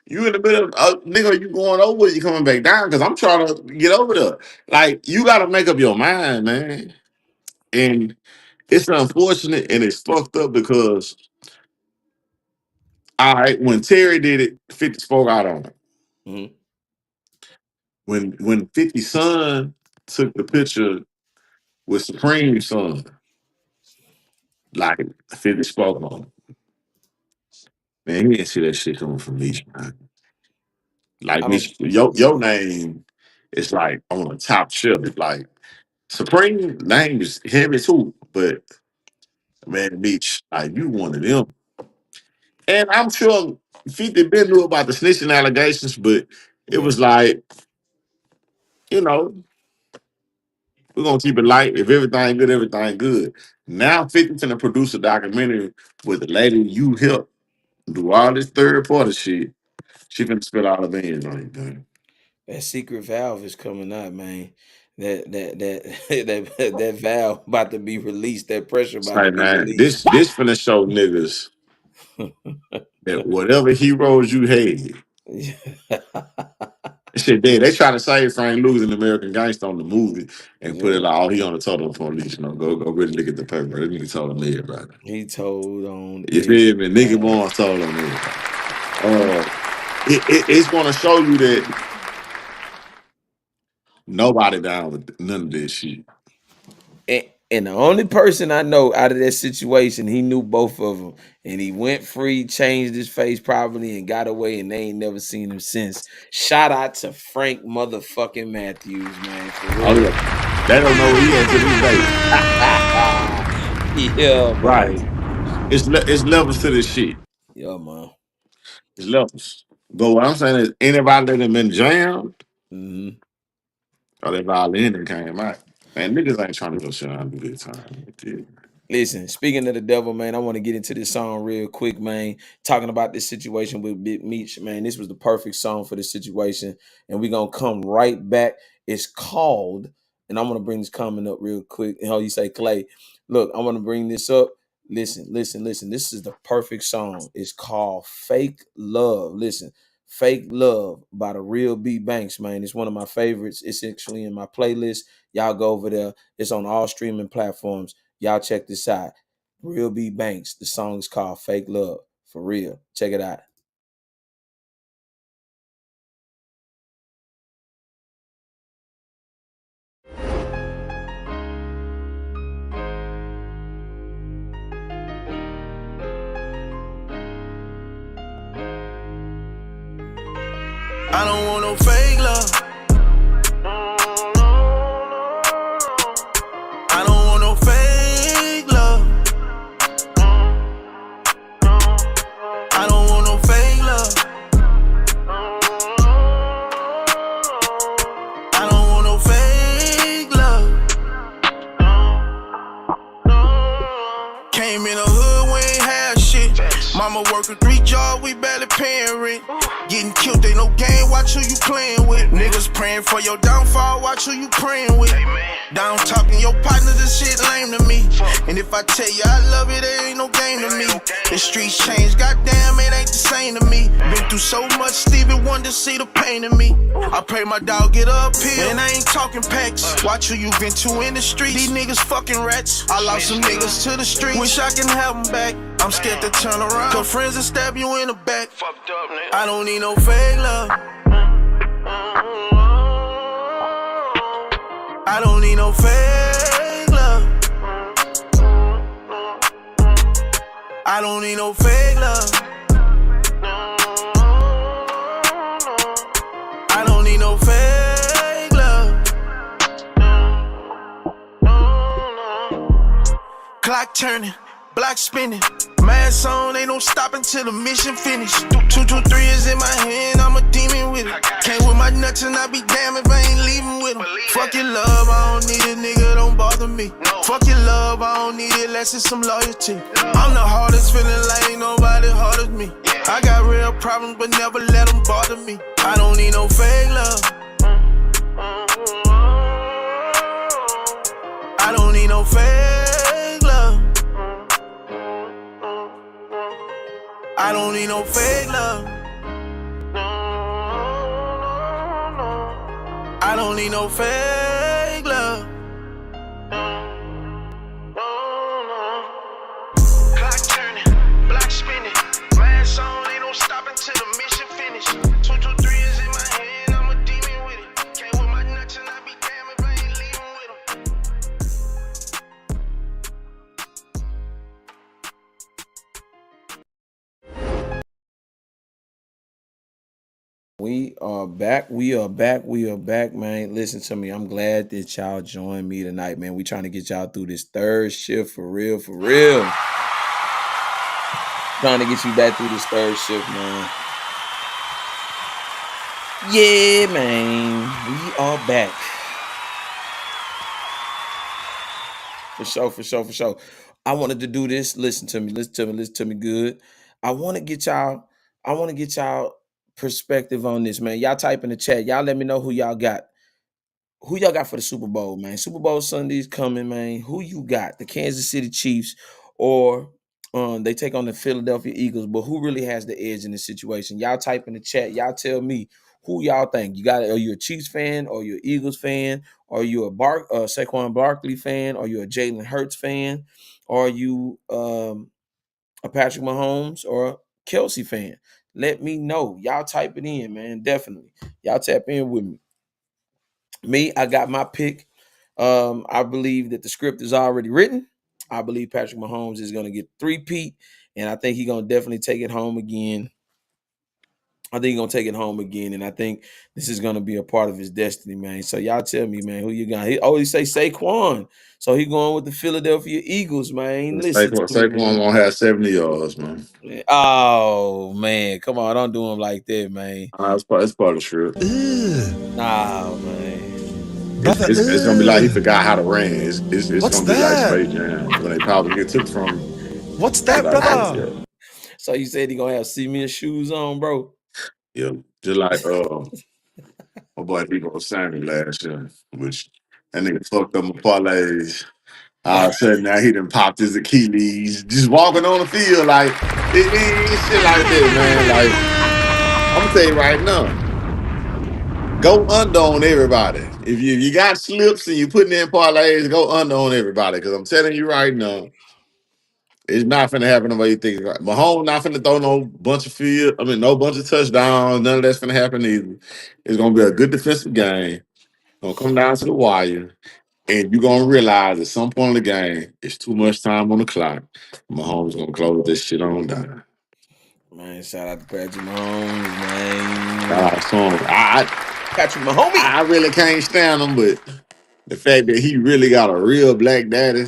You in the middle of nigga, you going over, you coming back down because I'm trying to get over there. Like, you gotta make up your mind, man. And it's unfortunate and it's fucked up because all right, when Terry did it, 50 spoke out on it. Mhm. When 50 Son took the picture with Supreme Son, like 50 spoke on it. Man, he didn't see that shit coming from me, man. Like, I don't. Mitch, your Yeah. name is like on the top shelf. Like, Supreme name is heavy too, but man, Mitch, like, you one of them. And I'm sure 50 been knew about the snitching allegations, but it Yeah. was like, you know, We're gonna keep it light. If everything good, everything good. Now 50 finna produce a documentary with the lady you helped do all this third party shit. She finna spill all the beans on you, man. That secret valve is coming out, man. That valve about to be released. That pressure about to Say, be man, released. this finna show niggas that whatever heroes you had, shit, they try to say Frank Lucas in American Gangster on the movie and put it Yeah, like, oh, he on the total police. You know, go really look at the paper. That nigga told on everybody. he told on You feel me? Nigga everybody. Barnes told on everybody. It's gonna show you that nobody down with none of this shit. And the only person I know out of that situation, he knew both of them, and he went free, changed his face probably, and got away, and they ain't never seen him since. Shout out to Frank motherfucking Matthews, man, for Oh real. yeah, they don't know where he at to this day. Yeah, Right. man. It's levels to this shit. Yeah, man. It's levels. But what I'm saying is anybody that have been jammed hmm or that violin that came out, man, niggas ain't trying to go shit out and do this time. Listen, speaking of the devil, man, I want to get into this song real quick, man. Talking about this situation with Big Meech, man. This was the perfect song for this situation. And we're going to come right back. It's called, and I'm going to bring this comment up real quick. And how you say, Clay, look, I'm going to bring this up. Listen. This is the perfect song. It's called Fake Love. Listen, Fake Love by the Real B Banks, man. It's one of my favorites. It's actually in my playlist. Y'all go over there. It's on all streaming platforms. Y'all check this out. Real B Banks. The song is called Fake Love. For real. Check it out. I don't want no fake love. I don't want no fake love. I don't want no fake love. I don't want no fake love. Came in the hood, we ain't have shit. Mama working 3 jobs, we barely paying rent. Getting killed, ain't no game, watch who you playing with. Niggas praying for your downfall, watch who you praying with. Down talking your partner, this shit lame to me. And if I tell you I love it, it ain't no game to me. The streets change, goddamn, it ain't the same to me. Been through so much, Stevie Wonder see the pain in me. I pray my dog get up here, and I ain't talking packs. Watch who you been to in the streets, these niggas fucking rats. I lost some niggas to the streets, wish I can have them back. I'm scared to turn around, cause friends will stab you in the back. Fucked up, nigga. I don't need no fake love. I don't need no fake love. I don't need no fake love. I don't need no fake love. Clock turning, block spinning. Mask on, ain't no stopping till the mission finish. 223 is in my hand, I'm a demon with it. Came with my nuts and I be damned if I ain't leaving with them. Fuck your love, I don't need it, nigga, don't bother me. Fuck your love, I don't need it, less it's some loyalty. I'm the hardest, feeling like ain't nobody harder than me. I got real problems, but never let them bother me. I don't need no fake love. I don't need no fake love. I don't need no fake love. I don't need no fake love. Clock turning, block spinning. Mask on, ain't no stopping till the mission finish. 223 is in my hand, I'm a demon with it. Came with my nuts and I be damned if I ain't leaving with them. We are back, man. Listen to me. I'm glad that y'all joined me tonight, man. We trying to get y'all through this third shift for real. Trying to get you back through this third shift, man. Yeah, man. We are back. For sure, for sure, for sure. I wanted to do this. Listen to me, listen to me, listen to me good. I want to get y'all, I want to get y'all perspective on this, man. Y'all type in the chat. Y'all let me know who y'all got. Who y'all got for the Super Bowl, man? Super Bowl Sunday's coming, man. Who you got? The Kansas City Chiefs or they take on the Philadelphia Eagles, but who really has the edge in this situation? Y'all type in the chat. Y'all tell me who y'all think. You got? Are you a Chiefs fan? Or you an Eagles fan? Are you a Saquon Barkley fan? Are you a Jalen Hurts fan? Or are you a Patrick Mahomes or a Kelsey fan? Let me know. Y'all type it in, man. Definitely. Y'all tap in with me. Me, I got my pick. I believe that the script is already written. I believe Patrick Mahomes is going to get three-peat, and I think he's going to definitely take it home again. I think he's going to take it home again, and I think this is going to be a part of his destiny, man. So y'all tell me, man, who you got? He always say Saquon. So he going with the Philadelphia Eagles, man. Listen to me, Saquon man. won't have 70 yards, man. Oh, man. Come on. Don't do him like that, man. It's part of the script. Nah, man. Brother, It's gonna be like he forgot how to run. It's what's gonna be like that? Space Jam when they probably get took from him. What's Be that, like, oh brother? yeah, So you said he going to have Senior shoes on, bro? yeah. Just like my boy Debo Samuel last year, which that nigga fucked up my parlays. All of a sudden now he done popped his Achilles, just walking on the field like it ain't shit like that, man. Like I'm gonna tell you right now. Go under on everybody. If you got slips and you putting in parlays, go under on everybody. Because I'm telling you right now, it's not finna happen the way you think. Right. Mahomes not finna throw no bunch of field. I mean, no bunch of touchdowns. None of that's finna happen either. It's gonna be a good defensive game. Gonna come down to the wire, and you're gonna realize at some point in the game, it's too much time on the clock. Mahomes gonna close this shit on down. Man, shout out to Patrick Mahomes, man. Shout out to him. Patrick Mahomes. I really can't stand him, but the fact that he really got a real black daddy,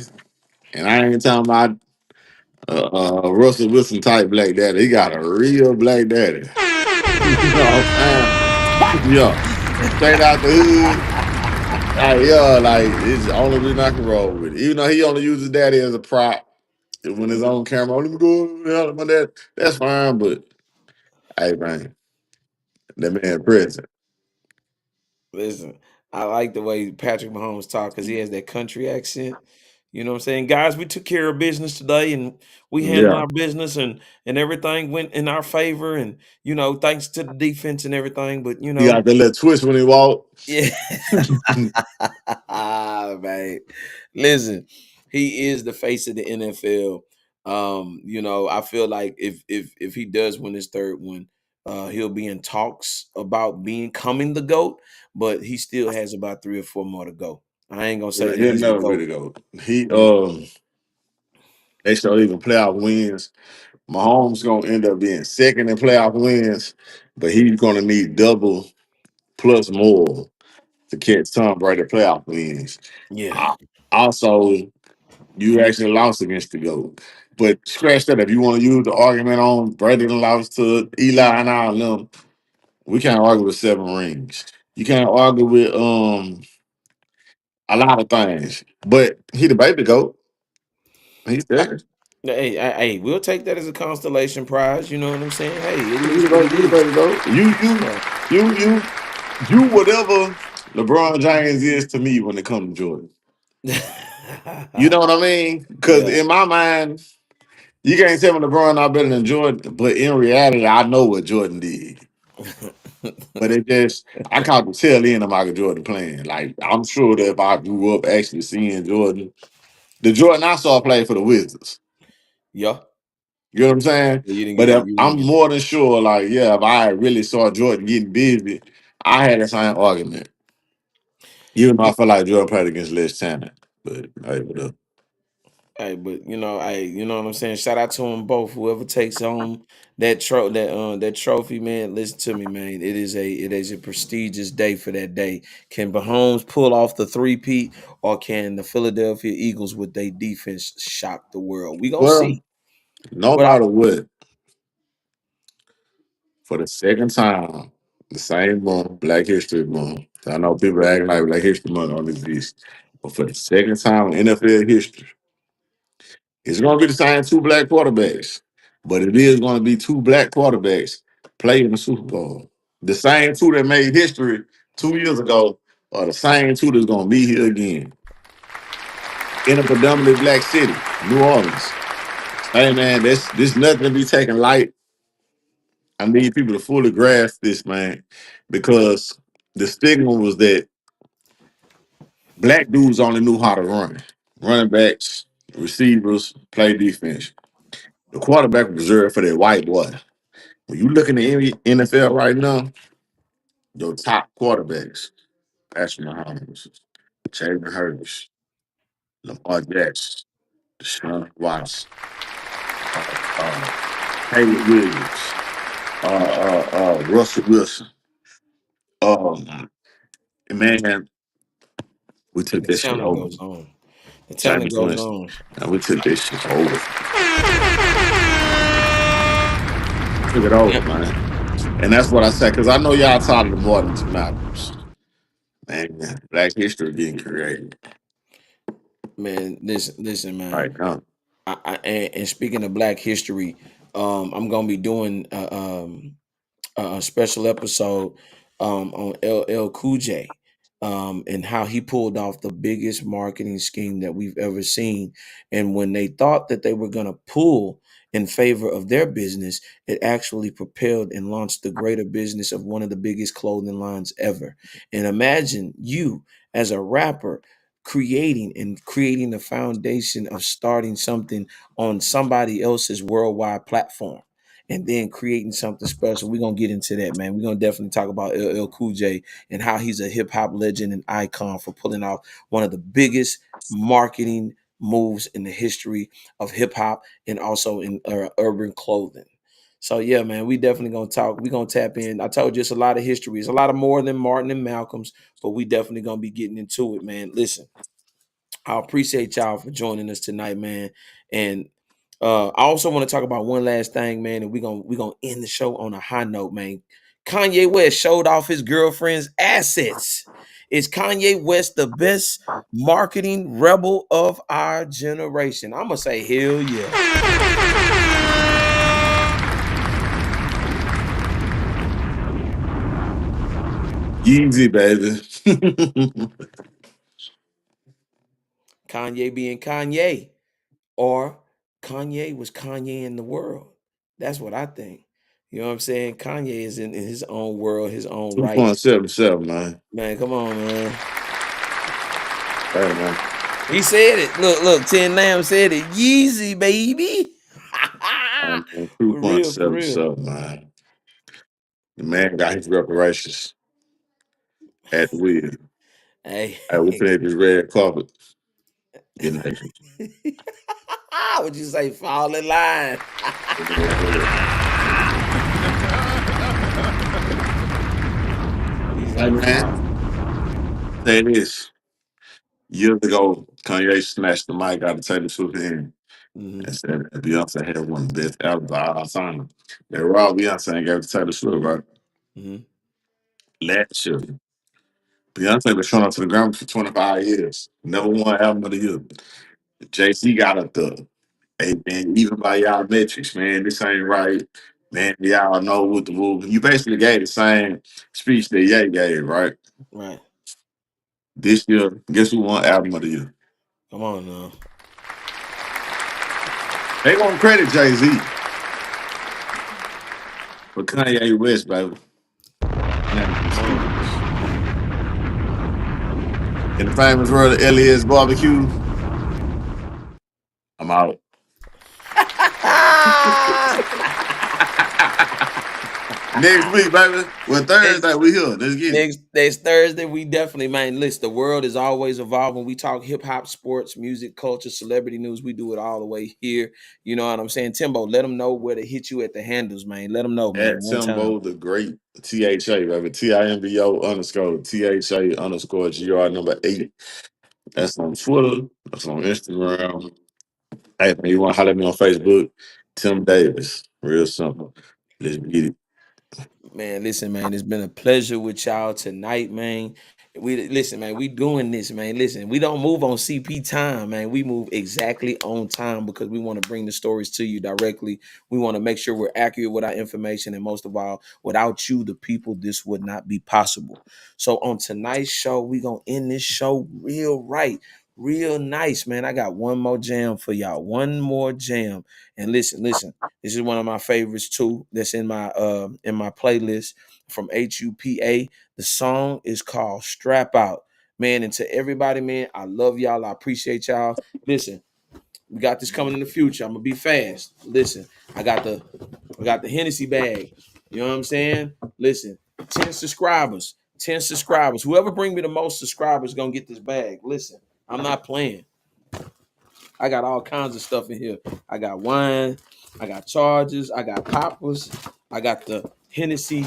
and I ain't talking about Russell Wilson type black daddy. He got a real black daddy. You know what I'm saying? Yeah. Straight out the hood. Like it's the only reason I can roll with it. Even though he only uses daddy as a prop when his own camera. Oh, let me go out my dad. That's fine, but hey man, that man present. Listen, I like the way Patrick Mahomes talk because he has that country accent. You know what I'm saying? Guys, we took care of business today and we handled Yeah. our business and everything went in our favor and thanks to the defense and everything. But He got that little twist when he walk. yeah. Man. Listen, he is the face of the NFL. I feel like if he does win his third one, he'll be in talks about becoming the GOAT, but he still has about 3 or 4 more to go. I ain't gonna say that He'll he's the never GOAT. really go. He Yeah. they still even playoff wins. Mahomes gonna end up being second in playoff wins, but he's gonna need double plus more to catch Tom Brady playoff wins. Yeah. Uh, Also, you actually lost against the GOAT. But scratch that. If you want to use the argument on Brady done lost to Eli and all them, we can't argue with 7 rings. You can't argue with a lot of things. But he the baby GOAT. He's there. Hey, we'll take that as a constellation prize. You know what I'm saying? Hey, it He is what it the is. baby GOAT. Yeah. You whatever LeBron James is to me when it comes to Jordan. You know what I mean? Because Yeah. in my mind, you can't tell me LeBron not better than Jordan, but in reality, I know what Jordan did. But it just, I caught the tail end of Michael Jordan playing. Like, I'm sure that if I grew up actually seeing Jordan, the Jordan I saw play for the Wizards. Yeah. You know what I'm saying? You didn't But get if, you didn't I'm get more than sure, like, yeah, if I really saw Jordan getting busy, I had the same argument. Even though I that. feel like Jordan played against less talent. But, hey, whatever. Hey, but you know what I'm saying. Shout out to them both. Whoever takes home that trophy, man. Listen to me, man. It is a prestigious day for that day. Can Mahomes pull off the three-peat, or can the Philadelphia Eagles with their defense shock the world? We gonna Well, see. no But matter what, for the second time, the same month, Black History Month. I know people acting like Black History Month on this list. but for the second time in NFL history, it's going to be the same two black quarterbacks, but it is going to be two black quarterbacks playing the Super Bowl. The same two that made history 2 years ago are the same two that's going to be here again in a predominantly black city, New Orleans. Hey man, this nothing to be taken light. I need people to fully grasp this, man, because the stigma was that black dudes only knew how to run. Running backs, receivers, play defense. The quarterback was reserved for that white boy. When you look in the NFL right now, your top quarterbacks, Patrick Mahomes, Jalen Hurts, Lamar Jackson, Deshaun Watson, uh, Caleb Williams, Russell Wilson. Um, man, we took The that shit talent over. goes on. The talent James goes Winston. on. And we took this shit over. Took it over, Yep. man. And that's what I said, because I know y'all tired of the Morton Malcolms. Man, Black history getting created Man, listen, man. right now. And speaking of Black history, I'm gonna be doing a special episode on LL Cool J, and how he pulled off the biggest marketing scheme that we've ever seen. And when they thought that they were going to pull in favor of their business, it actually propelled and launched the greater business of one of the biggest clothing lines ever. And imagine you as a rapper creating the foundation of starting something on somebody else's worldwide platform and then creating something special. We're gonna get into that, man. We're gonna definitely talk about LL Cool J and how he's a hip hop legend and icon for pulling off one of the biggest marketing moves in the history of hip hop and also in urban clothing. So yeah, man, we definitely gonna talk. We gonna tap in. I told you it's a lot of history. It's a lot of more than Martin and Malcolm's, but we definitely gonna be getting into it, man. Listen, I appreciate y'all for joining us tonight, man. And I also want to talk about one last thing, man, and we're gonna end the show on a high note, man. Kanye West showed off his girlfriend's assets. Is Kanye West the best marketing rebel of our generation? I'm gonna say hell yeah. Easy, baby. Kanye being Kanye, or Kanye was Kanye in the world. That's what I think. You know what I'm saying? Kanye is in his own world, his own right. 2.77, man. Man, come on, man. Hey, man. He said it. Look, Ten Lamb said it. Yeezy, baby. For real, for real. 2.77, man. The man got his reparations at the wheel. Hey. Hey, we played this red carpet. Getting naked. Would you say fall in line? He's Hey, like, man. Say this. Years ago, Kanye snatched the mic out of Taylor Swift's hand mm-hmm, and said that Beyonce had one of the best albums of all time. They robbed Beyonce and gave it to Taylor Swift, right? mm-hmm. Last year, Beyonce was showing up to the Grammy for 25 years. Never won album of the year. JC got up there. Hey, man, even by y'all metrics, man, this ain't right. Man, y'all know what the rules. You basically gave the same speech that Ye gave, right? Right. This year, guess who won album of the year? Come on now. They won't credit Jay-Z. But Kanye West, baby. In the famous world of Elias Barbecue, I'm out. Next week, baby. Well, Thursday, we here. Let's get it. Next Thursday, we definitely, man. Listen, the world is always evolving. We talk hip hop, sports, music, culture, celebrity news. We do it all the way here. You know what I'm saying? Timbo, let them know where to hit you at the handles, man. Let them know, man. At One time. Timbo the Great, THA, baby. TIMBO _ THA _ GR number 8. That's on Twitter. That's on Instagram. Hey, man, you want to holler at me on Facebook? Tim Davis. Real simple. Let's get it. Man, listen, man, it's been a pleasure with y'all tonight, man. We listen, man. We doing this, man. Listen, we don't move on CP time, man. We move exactly on time because we want to bring the stories to you directly. We want to make sure we're accurate with our information, and most of all, without you, the people, this would not be possible. So on tonight's show, we gonna end this show real nice, man. I got one more jam for y'all. One more jam, and listen. This is one of my favorites too. That's in my playlist from HUPA. The song is called Strap Out. Man, and to everybody, man, I love y'all. I appreciate y'all. Listen, we got this coming in the future. I'm gonna be fast. Listen, I got the Hennessy bag. You know what I'm saying? Listen, 10 subscribers. 10 subscribers. Whoever bring me the most subscribers gonna get this bag. Listen, I'm not playing. I got all kinds of stuff in here. I got wine, I got chargers, I got poppers, I got the Hennessy.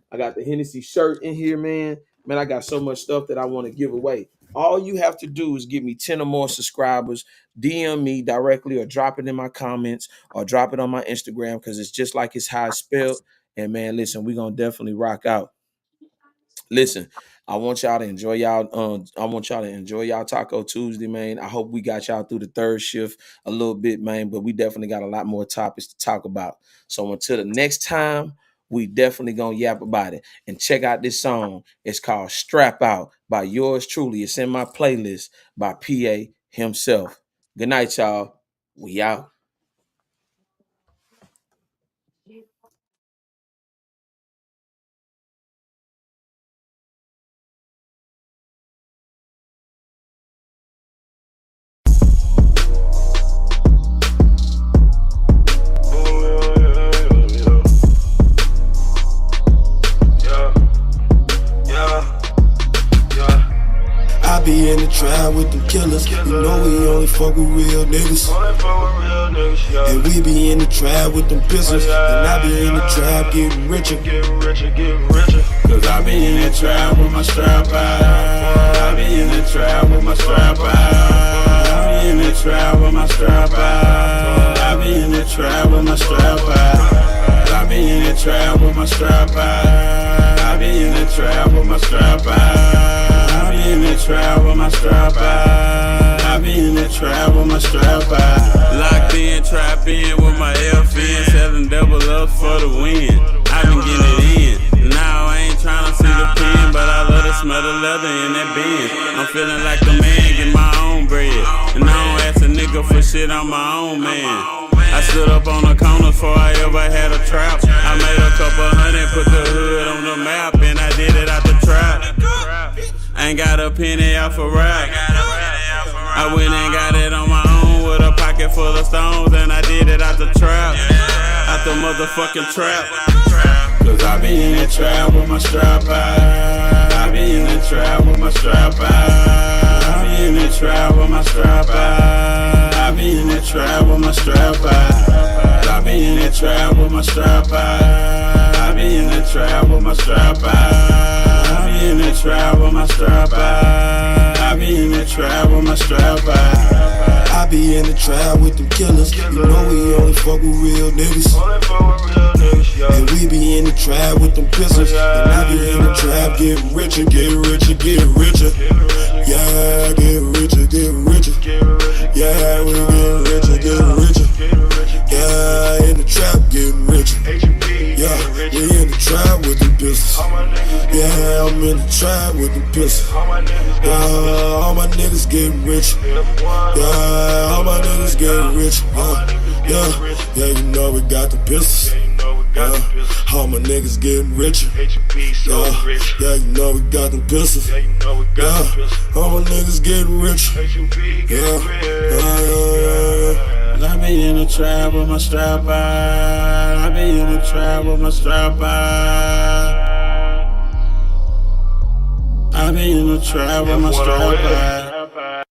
I got the Hennessy shirt in here, man. Man, I got so much stuff that I want to give away. All you have to do is give me 10 or more subscribers, DM me directly or drop it in my comments or drop it on my Instagram because it's just like it's how it's spelled. And man, listen, we're going to definitely rock out. Listen, I want y'all to enjoy y'all Taco Tuesday, man. I hope we got y'all through the third shift a little bit, man, but we definitely got a lot more topics to talk about. So until the next time, we definitely gonna yap about it. And check out this song. It's called Strap Out by yours truly. It's in my playlist by PA himself. Good night, y'all. We out. I be in the trap with them killers. You know we only fuck with real niggas. And we be in the trap with them pistols. And I be in the trap getting richer. Cause I be in the trap with my strap out. I be in the trap with my strap out. I be in the trap with my strap out. I be in the trap with my strap out. I be in the trap with my strap out. I be in the trap with my strap out. I be in the trap with my strap out. I be in the trap with my strap out. Locked in, trap in with my FN, selling double up for the win. I been getting it in. Now I ain't tryna see the pen, but I love to smell the leather in that Benz. I'm feeling like the man, get my own bread. And I don't ask a nigga for shit, I'm my own man. I stood up on the corner before I ever had a trap. I made a couple hundred, put the hood on the map, and I did it out the trap. Ain't got a penny out for rap. I went and got it on my own with a pocket full of stones, and I did it out the trap. Out the motherfucking trap. Cause I be in the trap with my strap out. I be in the trap with my strap out. I be in the trap with my strap out. I be in the trap with my strap out. I be in the trap with my strap out. I be in the trap with my strap out. I be in the trap with my strap out. I be in the trap with my strap out. I be in the trap with them killers. You know we only fuck with real niggas. And we be in the trap with them pistols. And I be in the trap getting richer, getting richer, getting richer. Yeah, getting richer, getting richer. Yeah, we getting richer, getting richer. Yeah, in the trap getting richer. Yeah, we in the trap with them pistols. Yeah, I'm in the trap with them pistols. Yeah, all my niggas getting rich. Yeah, all my niggas getting rich. Yeah, you know we got the pistols. All my niggas getting richer. Yeah, you know we got them pistols. Yeah, all my niggas getting richer. Yeah. I be in the trap with my strap out. I be in the trap with my strap out. I be in the trap with my strap out.